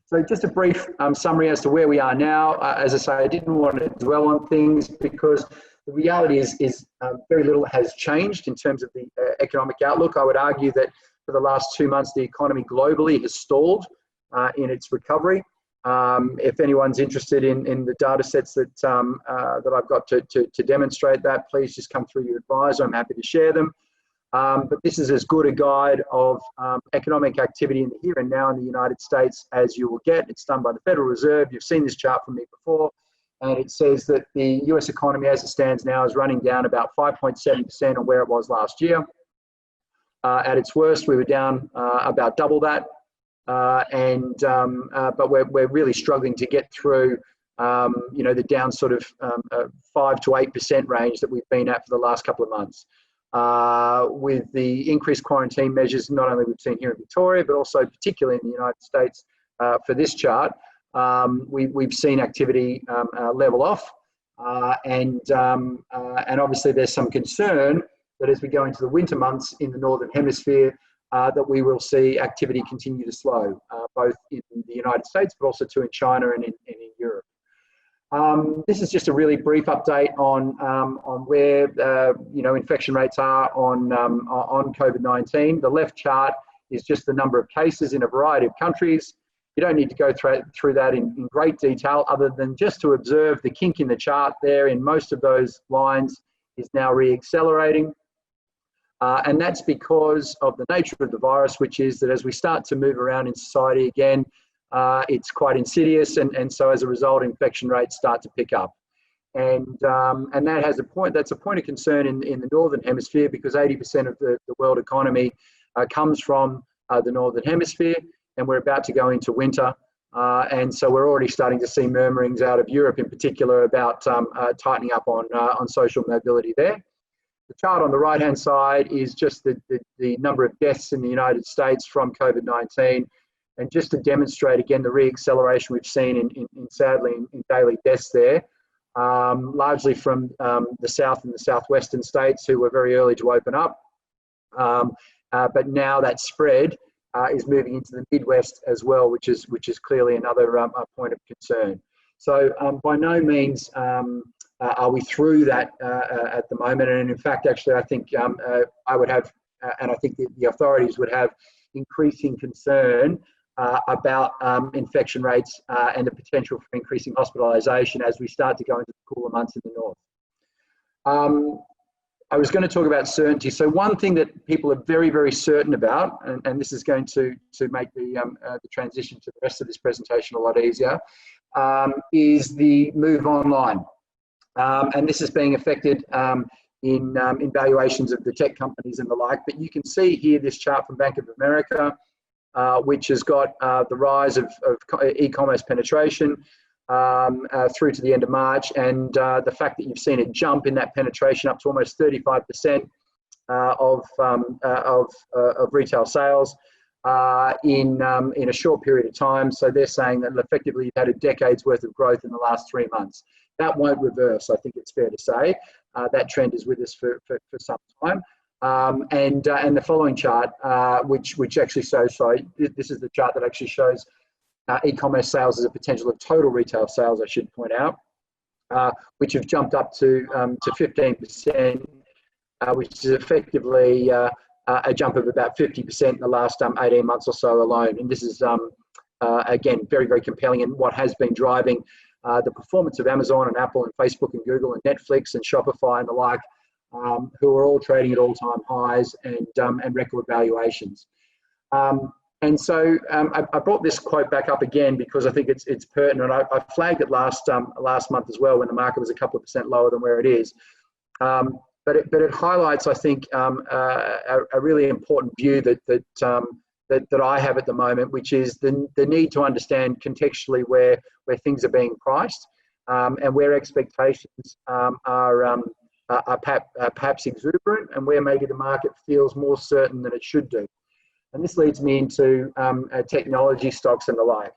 So just a brief summary as to where we are now. As I say, I didn't want to dwell on things because the reality is very little has changed in terms of the economic outlook. I would argue that for the last 2 months, the economy globally has stalled in its recovery. If anyone's interested in the data sets that I've got to demonstrate that, please just come through your advisor. I'm happy to share them. But this is as good a guide of economic activity in the here and now in the United States as you will get. It's done by the Federal Reserve. You've seen this chart from me before. And it says that the US economy as it stands now is running down about 5.7% on where it was last year. At its worst, we were down about double that. But we're really struggling to get through, the down sort of 5 to 8% range that we've been at for the last couple of months. With the increased quarantine measures, not only we've seen here in Victoria, but also particularly in the United States for this chart, we've seen activity level off. And obviously there's some concern that as we go into the winter months in the Northern Hemisphere, that we will see activity continue to slow, both in the United States, but also too in China and in Europe. This is just a really brief update on where infection rates are on COVID-19. The left chart is just the number of cases in a variety of countries. You don't need to go through that in great detail, other than just to observe the kink in the chart there in most of those lines is now re-accelerating. And that's because of the nature of the virus, which is that as we start to move around in society again, it's quite insidious, and so as a result, infection rates start to pick up. And that has a point. That's a point of concern in the Northern Hemisphere, because 80% of the world economy comes from the Northern Hemisphere, and we're about to go into winter. And so we're already starting to see murmurings out of Europe in particular about tightening up on social mobility there. The chart on the right-hand side is just the number of deaths in the United States from COVID-19. And just to demonstrate again the re-acceleration we've seen in sadly in daily deaths there, largely from the South and the Southwestern states, who were very early to open up. But now that spread is moving into the Midwest as well, which is clearly another point of concern. So by no means are we through that at the moment. And in fact, actually, I think I would have, and I think the authorities would have, increasing concern about infection rates and the potential for increasing hospitalisation as we start to go into the cooler months in the north. I was going to talk about certainty. So one thing that people are very, very certain about, and this is going to make the transition to the rest of this presentation a lot easier, is the move online. And this is being affected in valuations of the tech companies and the like. But you can see here this chart from Bank of America, which has got the rise of e-commerce penetration through to the end of March, and the fact that you've seen a jump in that penetration up to almost 35% of retail sales in a short period of time. So they're saying that effectively you've had a decade's worth of growth in the last 3 months. That won't reverse, I think it's fair to say. That trend is with us for some time. And the following chart, which actually shows, sorry, this is the chart that actually shows e-commerce sales as a potential of total retail sales, I should point out, which have jumped up to 15%, which is effectively a jump of about 50% in the last 18 months or so alone. And this is, again, very, very compelling, and what has been driving the performance of Amazon and Apple and Facebook and Google and Netflix and Shopify and the like, who are all trading at all-time highs and record valuations. And so I brought this quote back up again because I think it's pertinent. I flagged it last month as well when the market was a couple of percent lower than where it is. But it highlights, I think, a really important view that I have at the moment, which is the need to understand contextually where things are being priced and where expectations are perhaps exuberant, and where maybe the market feels more certain than it should do. And this leads me into technology stocks and the like.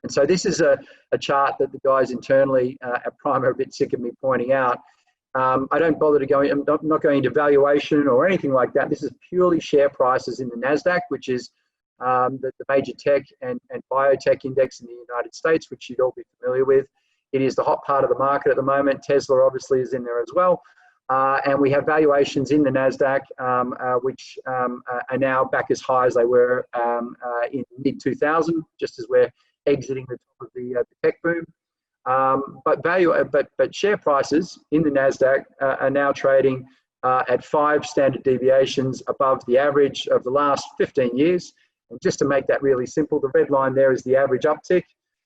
And so this is a chart that the guys internally at Prime are a bit sick of me pointing out. I don't bother to go in, I'm not going into valuation or anything like that. This is purely share prices in the NASDAQ, which is the major tech and biotech index in the United States, which you'd all be familiar with. It is the hot part of the market at the moment. Tesla obviously is in there as well. And we have valuations in the NASDAQ, which are now back as high as they were in mid-2000, just as we're exiting the top of the tech boom. But share prices in the NASDAQ are now trading at 5 standard deviations above the average of the last 15 years. And just to make that really simple, the red line there is the average uptick.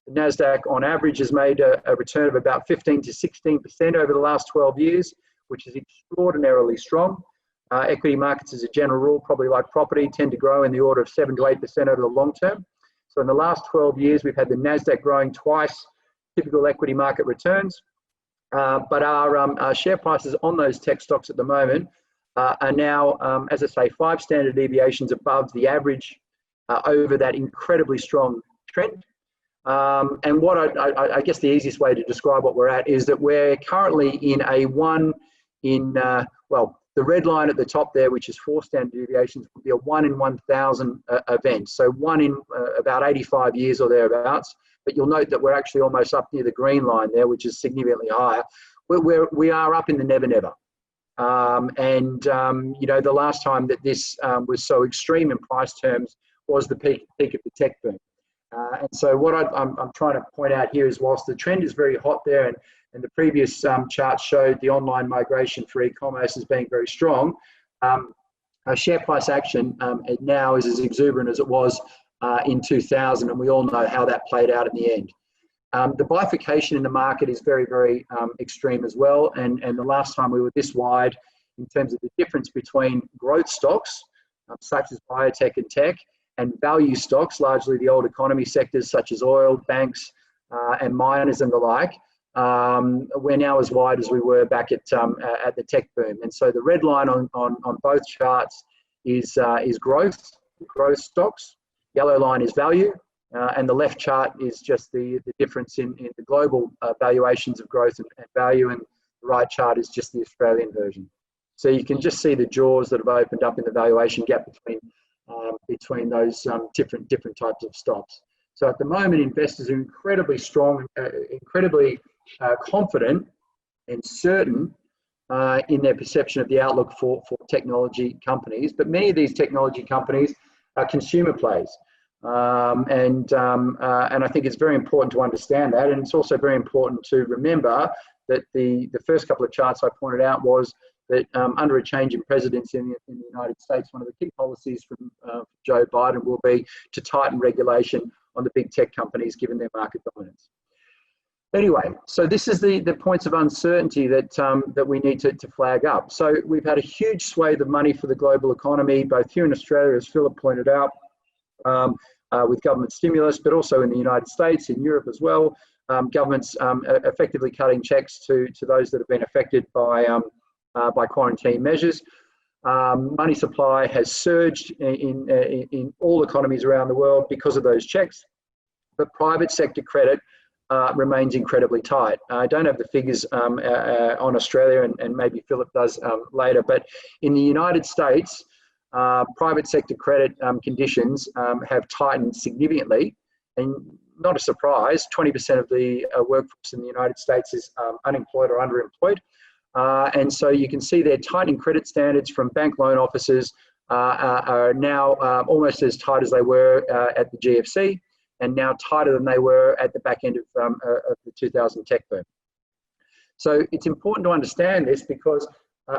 The NASDAQ on average has made a return of about 15 to 16% over the last 12 years, which is extraordinarily strong. Equity markets as a general rule, probably like property, tend to grow in the order of 7 to 8% over the long term. So in the last 12 years, we've had the NASDAQ growing twice typical equity market returns. But our share prices on those tech stocks at the moment are now, as I say, 5 standard deviations above the average over that incredibly strong trend. And what I guess the easiest way to describe what we're at is that we're currently in a the red line at the top there, which is 4 standard deviations, would be a 1 in 1,000 event. So 1 in about 85 years or thereabouts. But you'll note that we're actually almost up near the green line there, which is significantly higher. We are up in the never, never. You know, the last time that this was so extreme in price terms was the peak of the tech boom. And so what I'm trying to point out here is, whilst the trend is very hot there, and the previous chart showed the online migration for e-commerce as being very strong, our share price action now is as exuberant as it was in 2000, and we all know how that played out in the end. The bifurcation in the market is very, very extreme as well, and the last time we were this wide in terms of the difference between growth stocks, such as biotech and tech, and value stocks, largely the old economy sectors such as oil, banks, and miners and the like. We're now as wide as we were back at the tech boom. And so the red line on both charts is growth stocks. Yellow line is value. And the left chart is just the difference in the global valuations of growth and value. And the right chart is just the Australian version. So you can just see the jaws that have opened up in the valuation gap between those different types of stocks. So at the moment, investors are incredibly strong, incredibly confident and certain in their perception of the outlook for technology companies. But many of these technology companies are consumer plays. And I think it's very important to understand that. And it's also very important to remember that the first couple of charts I pointed out was that under a change in presidency in the United States, one of the key policies from Joe Biden will be to tighten regulation on the big tech companies given their market dominance. Anyway, so this is the points of uncertainty that we need to flag up. So we've had a huge swathe of money for the global economy, both here in Australia, as Philip pointed out, with government stimulus, but also in the United States, in Europe as well. Governments effectively cutting checks to those that have been affected by quarantine measures. Money supply has surged in all economies around the world because of those checks, but private sector credit remains incredibly tight. I don't have the figures on Australia, and maybe Philip does later, but in the United States, private sector credit conditions have tightened significantly, and not a surprise, 20% of the workforce in the United States is unemployed or underemployed. And so you can see their tightening credit standards from bank loan officers are now almost as tight as they were at the GFC, and now tighter than they were at the back end of the 2000 tech boom. So it's important to understand this because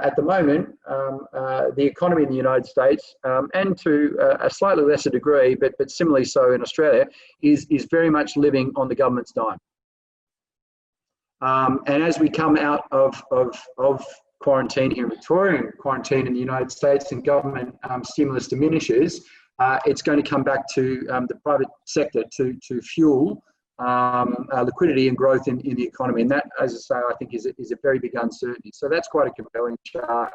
at the moment, the economy in the United States, and to a slightly lesser degree, but similarly so in Australia, is very much living on the government's dime. And as we come out of quarantine here in Victoria and quarantine in the United States and government stimulus diminishes, it's going to come back to the private sector to fuel liquidity and growth in the economy. And that, as I say, I think is a very big uncertainty. So that's quite a compelling chart.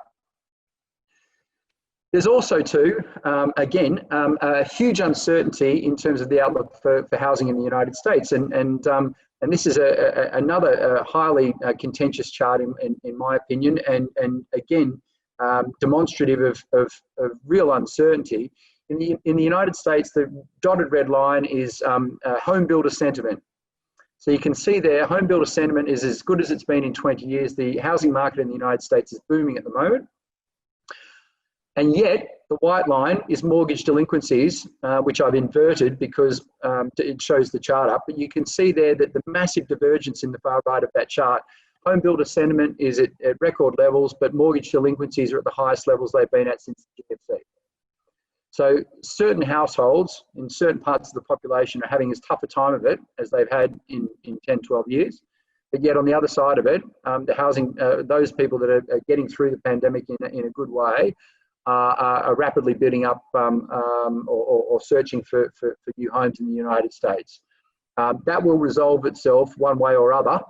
There's also too, again, a huge uncertainty in terms of the outlook for housing in the United States. And this is another highly contentious chart in my opinion, and again, demonstrative of real uncertainty. In the United States, the dotted red line is home builder sentiment. So you can see there, home builder sentiment is as good as it's been in 20 years. The housing market in the United States is booming at the moment. And yet, the white line is mortgage delinquencies, which I've inverted because it shows the chart up. But you can see there that the massive divergence in the far right of that chart. Home builder sentiment is at record levels, but mortgage delinquencies are at the highest levels they've been at since the GFC. So certain households in certain parts of the population are having as tough a time of it as they've had in 10, 12 years. But yet on the other side of it, the housing, those people that are getting through the pandemic in a good way are rapidly bidding up or searching for new homes in the United States. That will resolve itself one way or other,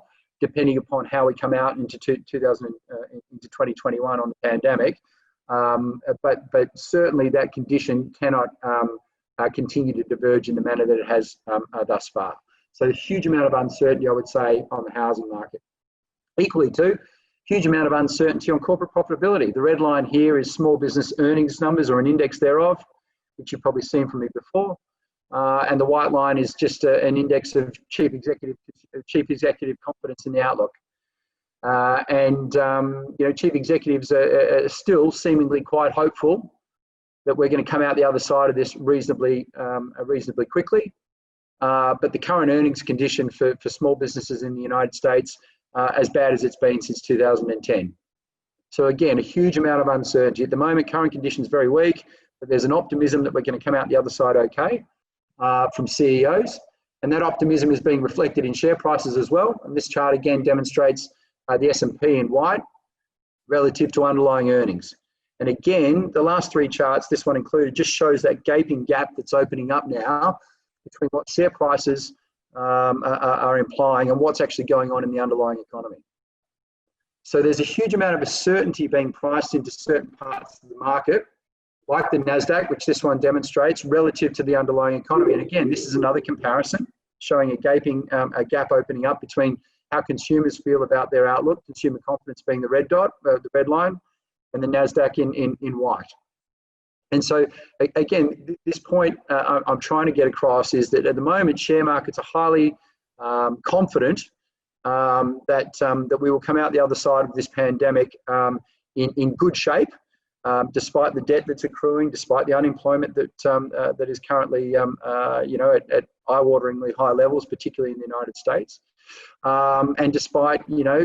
depending upon how we come out into 2021 on the pandemic. But certainly that condition cannot continue to diverge in the manner that it has thus far. So a huge amount of uncertainty, I would say, on the housing market. Equally too, huge amount of uncertainty on corporate profitability. The red line here is small business earnings numbers or an index thereof, which you've probably seen from me before. And the white line is just an index of chief executive confidence in the outlook. Chief executives are still seemingly quite hopeful that we're going to come out the other side of this reasonably quickly. But the current earnings condition for small businesses in the United States as bad as it's been since 2010. So again, a huge amount of uncertainty. At the moment, current conditions very weak, but there's an optimism that we're going to come out the other side okay. from CEOs. And that optimism is being reflected in share prices as well. And this chart again demonstrates the S&P in white relative to underlying earnings. And again, the last three charts, this one included, just shows that gaping gap that's opening up now between what share prices are implying and what's actually going on in the underlying economy. So there's a huge amount of uncertainty being priced into certain parts of the market, like the NASDAQ, which this one demonstrates, relative to the underlying economy. And again, this is another comparison showing a gap opening up between how consumers feel about their outlook, consumer confidence being the red dot, the red line, and the NASDAQ in white. And so, again, this point I'm trying to get across is that at the moment, share markets are highly confident that we will come out the other side of this pandemic in good shape, despite the debt that's accruing, despite the unemployment that is currently, at eye-wateringly high levels, particularly in the United States, and despite,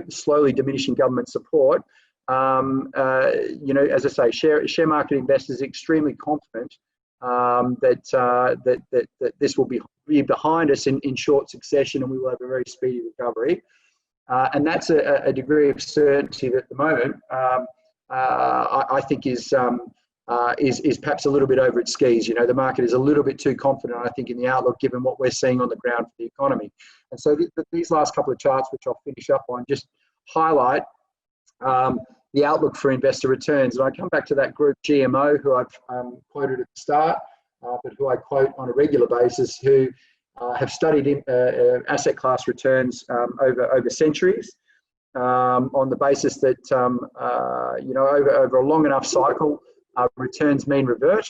slowly diminishing government support. As I say, share market investors are extremely confident that this will be behind us in short succession, and we will have a very speedy recovery. And that's a degree of certainty that at the moment I think is perhaps a little bit over its skis. The market is a little bit too confident, I think, in the outlook, given what we're seeing on the ground for the economy. And so these last couple of charts, which I'll finish up on, just highlight the outlook for investor returns. And I come back to that group GMO, who I've quoted at the start, but who I quote on a regular basis, who have studied asset class returns over centuries, on the basis that over a long enough cycle, returns mean revert.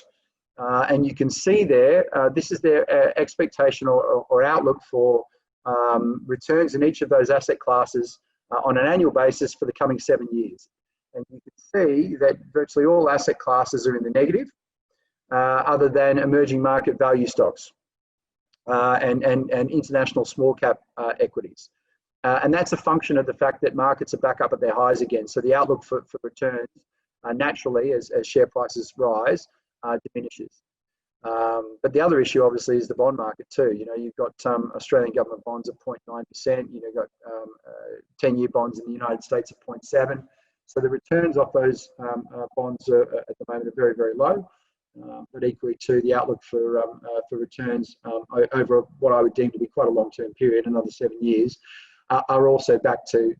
And you can see there, this is their expectation or outlook for returns in each of those asset classes on an annual basis for the coming 7 years. And you can see that virtually all asset classes are in the negative, other than emerging market value stocks and international small cap equities. And that's a function of the fact that markets are back up at their highs again. So the outlook for returns naturally, as share prices rise, diminishes. But the other issue, obviously, is the bond market too. You've got Australian government bonds at 0.9%. You've got 10-year bonds in the United States at 0.7%. So the returns off those bonds at the moment are very, very low. But equally too, the outlook for returns over what I would deem to be quite a long-term period, another 7 years, are also back to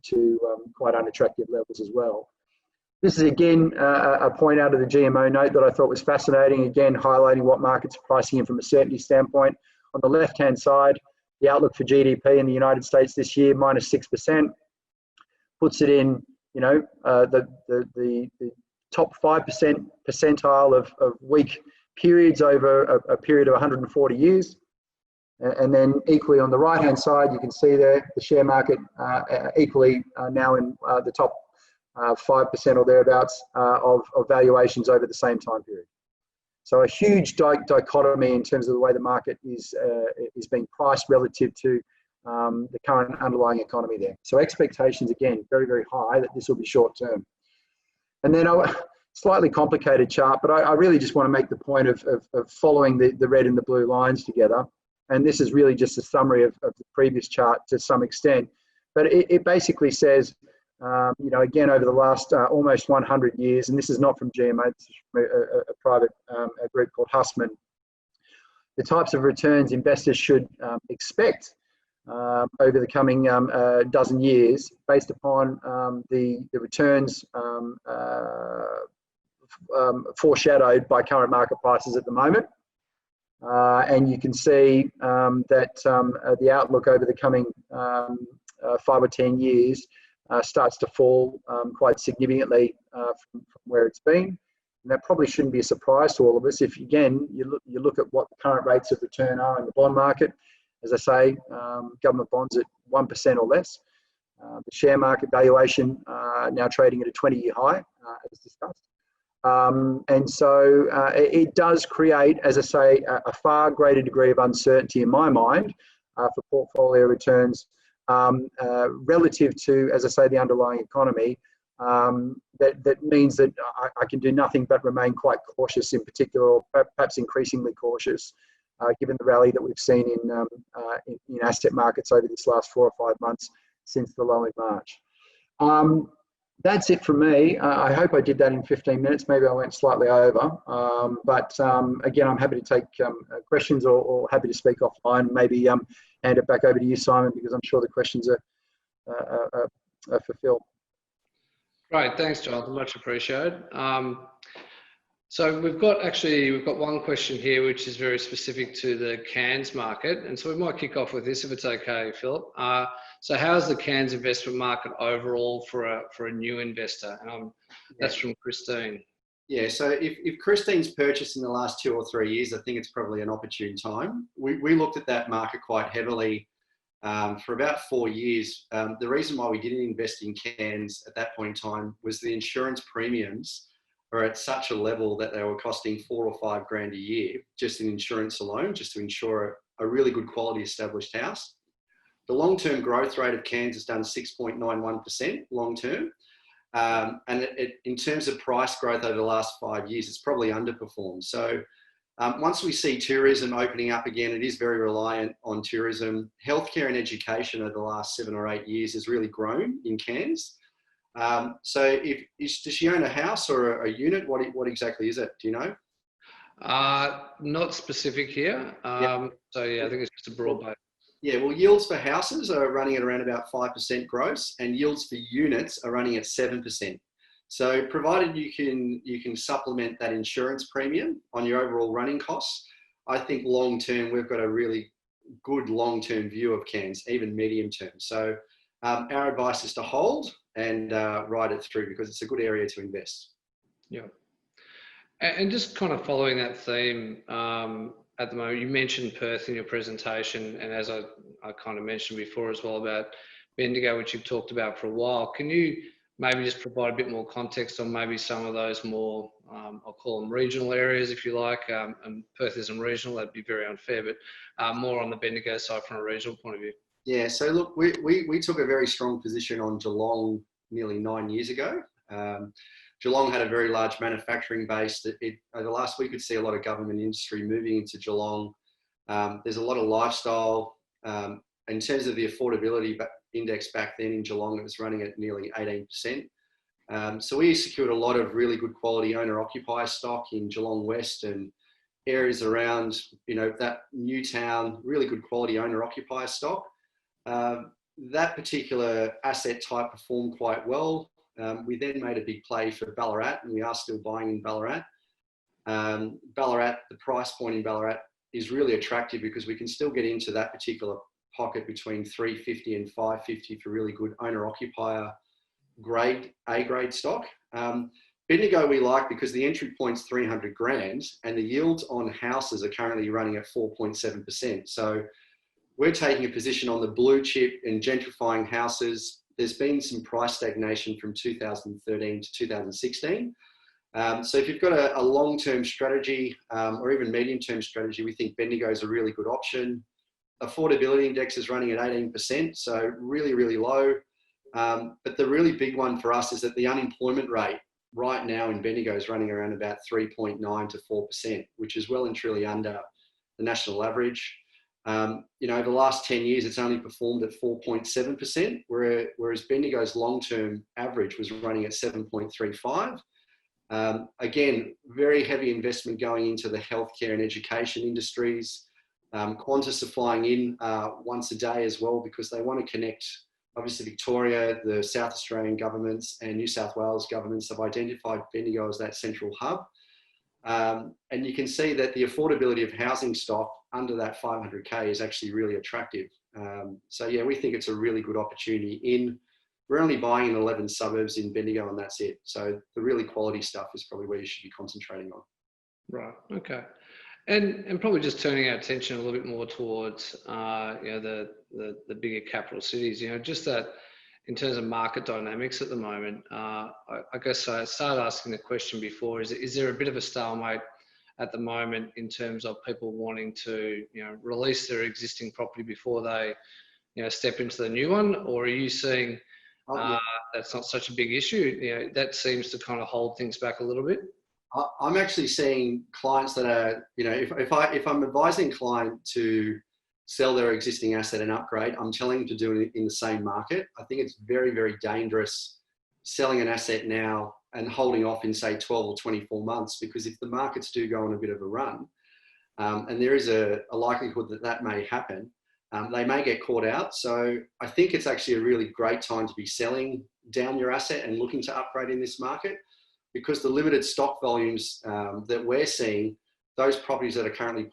quite unattractive levels as well. This is again a point out of the GMO note that I thought was fascinating, again highlighting what markets are pricing in from a certainty standpoint. On the left-hand side, the outlook for GDP in the United States this year, minus 6%, puts it in the top 5% percentile of weak periods over a period of 140 years. And then equally on the right-hand side, you can see there the share market equally now in the top 5% or thereabouts of valuations over the same time period. So a huge dichotomy in terms of the way the market is being priced relative to the current underlying economy there. So expectations, again, very, very high that this will be short term. And then a slightly complicated chart, but I really just want to make the point of following the red and the blue lines together. And this is really just a summary of the previous chart to some extent. But it basically says, again, over the last almost 100 years, and this is not from GMO, this is from a private a group called Hussman, the types of returns investors should expect over the coming dozen years, based upon the returns foreshadowed by current market prices at the moment. And you can see that the outlook over the coming 5 or 10 years starts to fall quite significantly from where it's been. And that probably shouldn't be a surprise to all of us if, again, you look at what the current rates of return are in the bond market. As I say, government bonds at 1% or less. The share market valuation now trading at a 20-year high, as discussed. And so it does create, as I say, a far greater degree of uncertainty in my mind for portfolio returns relative to, as I say, the underlying economy. That means that I can do nothing but remain quite cautious in particular, or perhaps increasingly cautious given the rally that we've seen in asset markets over this last 4 or 5 months since the low in March. That's it from me. I hope I did that in 15 minutes. Maybe I went slightly over. But again, I'm happy to take questions or happy to speak offline. Maybe hand it back over to you, Simon, because I'm sure the questions are for Phil. Great, thanks, Jonathan. Much appreciated. So we've got one question here which is very specific to the Cairns market, and so we might kick off with this if it's okay, Philip. So how's the Cairns investment market overall for a new investor? And that's from Christine. Yeah, so if Christine's purchased in the last 2 or 3 years, I think it's probably an opportune time. We looked at that market quite heavily for about 4 years. The reason why we didn't invest in Cairns at that point in time was the insurance premiums are at such a level that they were costing 4 or 5 grand a year just in insurance alone, just to insure a really good quality established house. The long-term growth rate of Cairns has done 6.91% long-term. And in terms of price growth over the last 5 years, it's probably underperformed. So once we see tourism opening up again, it is very reliant on tourism. Healthcare and education over the last 7 or 8 years has really grown in Cairns. So does she own a house or a unit? What exactly is it? Do you know? Not specific here. So yeah, I think it's just a broad base. Yeah, well, yields for houses are running at around about 5% gross, and yields for units are running at 7%. So provided you can supplement that insurance premium on your overall running costs, I think long term we've got a really good long term view of Cairns, even medium term. So our advice is to hold and ride it through because it's a good area to invest. Yeah, and just kind of following that theme. At the moment, you mentioned Perth in your presentation, and as I kind of mentioned before as well about Bendigo, which you've talked about for a while. Can you maybe just provide a bit more context on maybe some of those more, I'll call them regional areas, if you like, and Perth isn't regional, that'd be very unfair, but more on the Bendigo side from a regional point of view. Yeah, so look, we took a very strong position on Geelong nearly 9 years ago. Geelong had a very large manufacturing base. Over the last week, we could see a lot of government industry moving into Geelong. There's a lot of lifestyle. In terms of the affordability index back then in Geelong, it was running at nearly 18%. So we secured a lot of really good quality owner-occupier stock in Geelong West and areas around, that Newtown, really good quality owner-occupier stock. That particular asset type performed quite well. We then made a big play for Ballarat, and we are still buying in Ballarat. Ballarat, the price point in Ballarat is really attractive because we can still get into that particular pocket between 350 and 550 for really good owner-occupier A-grade stock. Bendigo we like because the entry point's 300 grand and the yields on houses are currently running at 4.7%. So we're taking a position on the blue chip and gentrifying houses. There's been some price stagnation from 2013 to 2016. So if you've got a long-term strategy or even medium-term strategy, we think Bendigo is a really good option. Affordability index is running at 18%, so really, really low. But the really big one for us is that the unemployment rate right now in Bendigo is running around about 3.9 to 4%, which is well and truly under the national average. Over the last 10 years, it's only performed at 4.7%, whereas Bendigo's long-term average was running at 7.35. Again, very heavy investment going into the healthcare and education industries. Qantas are flying in once a day as well because they want to connect, obviously Victoria, the South Australian governments and New South Wales governments have identified Bendigo as that central hub. And you can see that the affordability of housing stock under that 500K is actually really attractive. So yeah, we think it's a really good opportunity we're only buying in 11 suburbs in Bendigo and that's it. So the really quality stuff is probably where you should be concentrating on. Right, okay. And probably just turning our attention a little bit more towards, the bigger capital cities, just that in terms of market dynamics at the moment, I guess I started asking the question before, is there a bit of a stalemate at the moment in terms of people wanting to, release their existing property before they, step into the new one? Or are you seeing that's not such a big issue? That seems to kind of hold things back a little bit. I'm actually seeing clients that are, you know, if I'm advising a client to sell their existing asset and upgrade, I'm telling them to do it in the same market. I think it's very, very dangerous selling an asset now and holding off in, say, 12 or 24 months, because if the markets do go on a bit of a run, and there is a likelihood that that may happen, they may get caught out. So I think it's actually a really great time to be selling down your asset and looking to upgrade in this market, because the limited stock volumes that we're seeing, those properties that are currently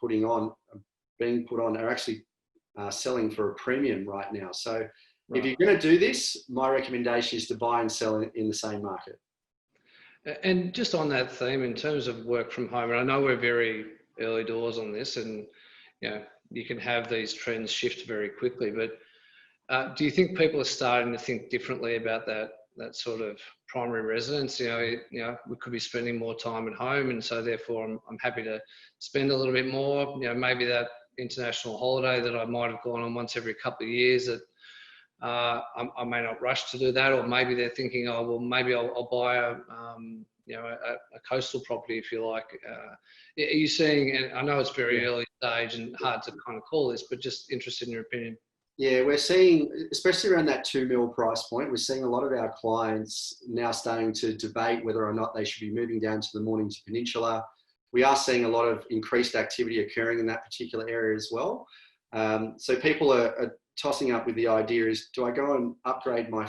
being put on are actually selling for a premium right now. So if you're going to do this, my recommendation is to buy and sell in the same market. And just on that theme, in terms of work from home, and I know we're very early doors on this, and you know, you can have these trends shift very quickly, but do you think people are starting to think differently about that sort of primary residence? You know, we could be spending more time at home, and so therefore I'm happy to spend a little bit more. You know, maybe that international holiday that I might have gone on once every couple of years, that I may not rush to do that, or maybe they're thinking, oh well, maybe I'll buy a coastal property, if you like. Are you seeing? And I know it's very early stage and hard to kind of call this, but just interested in your opinion. Yeah, we're seeing, especially around that 2 mil price point, we're seeing a lot of our clients now starting to debate whether or not they should be moving down to the Mornington Peninsula. We are seeing a lot of increased activity occurring in that particular area as well. So people are tossing up with the idea is, do I go and upgrade my,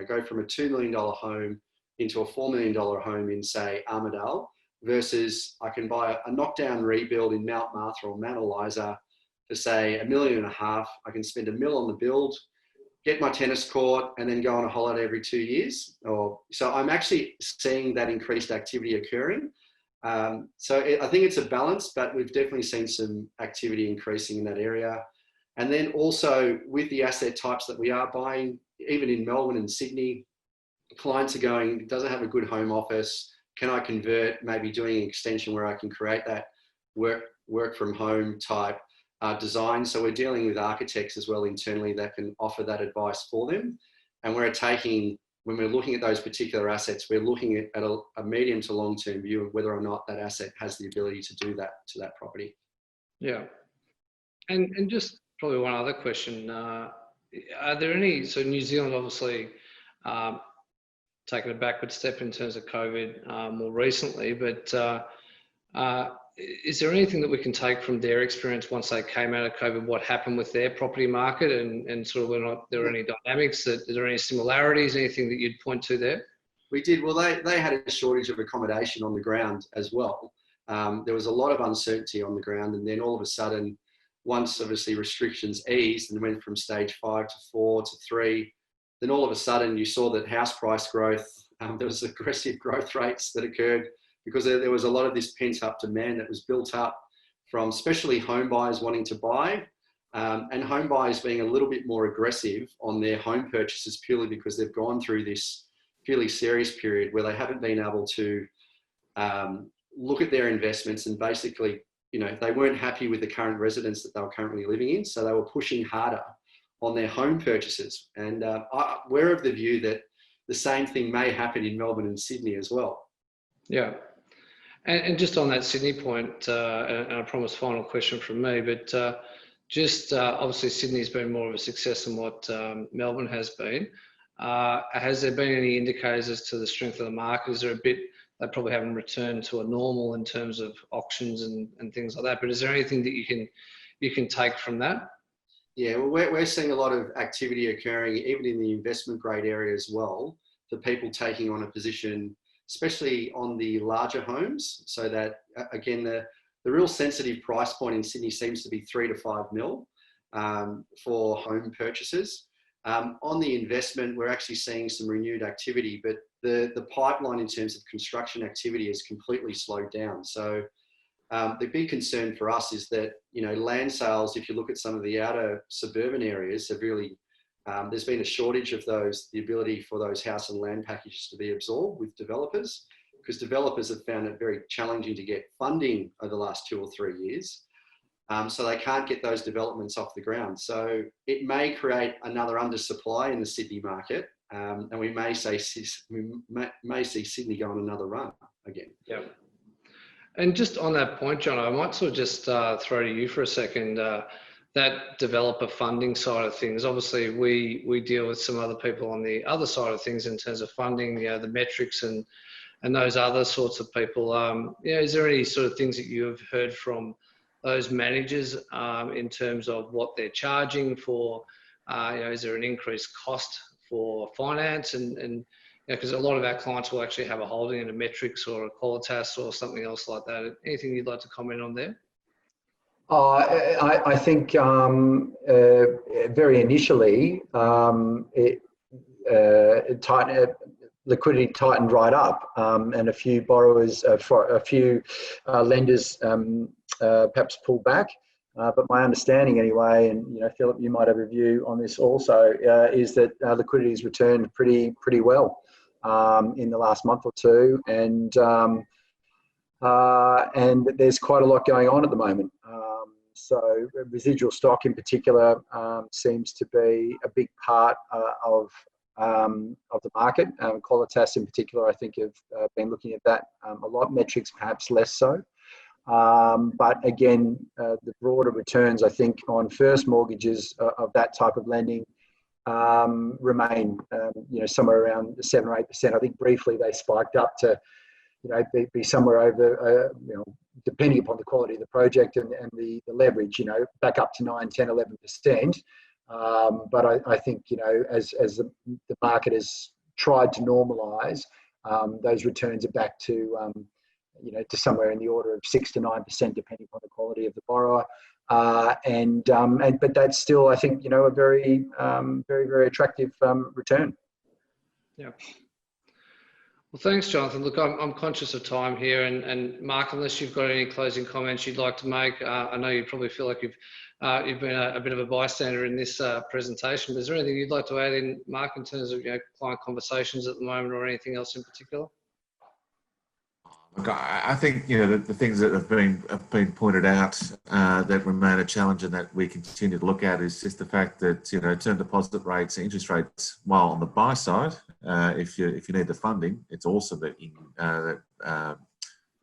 go from a $2 million home into a $4 million home in, say, Armidale, versus I can buy a knockdown rebuild in Mount Martha or Mount Eliza for, say, $1.5 million. I can spend $1 million on the build, get my tennis court, and then go on a holiday every 2 years. So I'm actually seeing that increased activity occurring. So I think it's a balance, but we've definitely seen some activity increasing in that area. And then also with the asset types that we are buying, even in Melbourne and Sydney, clients are going, it doesn't have a good home office. Can I convert, maybe doing an extension where I can create that work from home type design? So we're dealing with architects as well internally that can offer that advice for them. And when we're looking at those particular assets, we're looking at a medium to long-term view of whether or not that asset has the ability to do that to that property. Yeah. And just probably one other question. Are there any, so New Zealand obviously taken a backward step in terms of COVID more recently, but is there anything that we can take from their experience once they came out of COVID, what happened with their property market, and sort of whether or not there are any dynamics, is there any similarities, anything that you'd point to there? We did. Well, they had a shortage of accommodation on the ground as well. There was a lot of uncertainty on the ground, and then all of a sudden, once obviously restrictions eased and went from stage 5 to 4 to 3, then all of a sudden you saw that house price growth, there was aggressive growth rates that occurred because there was a lot of this pent up demand that was built up from especially home buyers wanting to buy, and home buyers being a little bit more aggressive on their home purchases purely because they've gone through this fairly serious period where they haven't been able to look at their investments, and basically, they weren't happy with the current residence that they were currently living in. So they were pushing harder on their home purchases. And we're of the view that the same thing may happen in Melbourne and Sydney as well. Yeah. And just on that Sydney point, and I promise final question from me, but obviously Sydney's been more of a success than what Melbourne has been. Has there been any indicators as to the strength of the market? Is there a bit, they probably haven't returned to a normal in terms of auctions and things like that, but is there anything that you can take from that? Yeah, well, we're seeing a lot of activity occurring even in the investment grade area as well, for people taking on a position, especially on the larger homes. So that, again, the real sensitive price point in Sydney seems to be 3 to 5 mil for home purchases. On the investment, we're actually seeing some renewed activity, but the pipeline in terms of construction activity has completely slowed down. So the big concern for us is that, land sales, if you look at some of the outer suburban areas, have really, there's been a shortage of the ability for those house and land packages to be absorbed with developers, because developers have found it very challenging to get funding over the last 2 or 3 years. So they can't get those developments off the ground. So it may create another undersupply in the Sydney market, and we may see Sydney go on another run again. Yeah. And just on that point, John, I might sort of just throw to you for a second. That developer funding side of things. Obviously, we deal with some other people on the other side of things in terms of funding, the metrics and those other sorts of people. Is there any sort of things that you have heard from those managers in terms of what they're charging for? Is there an increased cost for finance and because a lot of our clients will actually have a holding in a Metrics or a Qualitas or something else like that. Anything you'd like to comment on there? I think very initially, liquidity tightened right up, and a few borrowers, a few lenders perhaps pulled back. But my understanding anyway, and Philip, you might have a view on this also, is that liquidity has returned pretty well in the last month or two, and there's quite a lot going on at the moment. So residual stock in particular seems to be a big part of the market. Qualitas in particular, I think, have been looking at that a lot. Metrics perhaps less so. But again, the broader returns, I think, on first mortgages of that type of lending remain, somewhere around 7 or 8%. I think briefly they spiked up to, be somewhere over, depending upon the quality of the project and the leverage, back up to 9, 10, 11%. But I think, as the market has tried to normalise, those returns are back to, to somewhere in the order of 6 to 9%, depending on the quality of the borrower. But that's still, I think, a very, very attractive return. Yeah. Well, thanks, Jonathan. Look, I'm conscious of time here, and Mark, unless you've got any closing comments you'd like to make, I know you probably feel like you've been a bit of a bystander in this presentation. But is there anything you'd like to add in, Mark, in terms of client conversations at the moment, or anything else in particular? Look, I think the things that have been pointed out that remain a challenge and that we continue to look at is just the fact that term deposit rates, interest rates, while on the buy side, if you need the funding, it's also that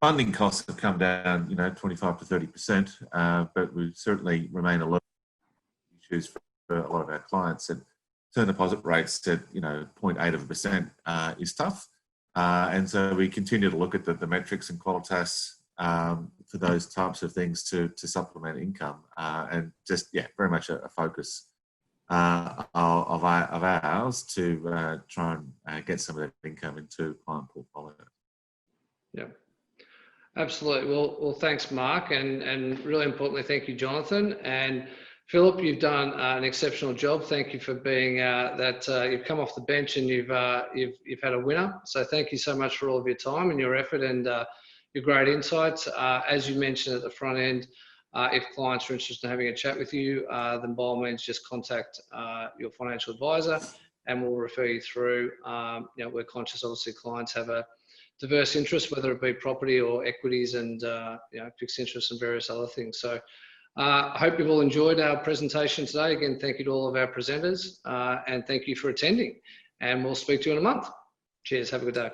funding costs have come down 25 to 30%, but we certainly remain a lot of issues for a lot of our clients. And term deposit rates at 0.8% is tough. And so we continue to look at the metrics and Qualitas for those types of things to supplement income, and just very much a focus of ours to try and get some of that income into client portfolio. Yeah, absolutely. Well, thanks, Mark, and really importantly, thank you, Jonathan. And Philip, you've done an exceptional job. Thank you for being you've come off the bench and you've had a winner. So thank you so much for all of your time and your effort and your great insights. As you mentioned at the front end, if clients are interested in having a chat with you, then by all means just contact your financial advisor and we'll refer you through. We're conscious, obviously, clients have a diverse interest, whether it be property or equities and fixed interest and various other things. So I hope you've all enjoyed our presentation today. Again, thank you to all of our presenters and thank you for attending. And we'll speak to you in a month. Cheers. Have a good day.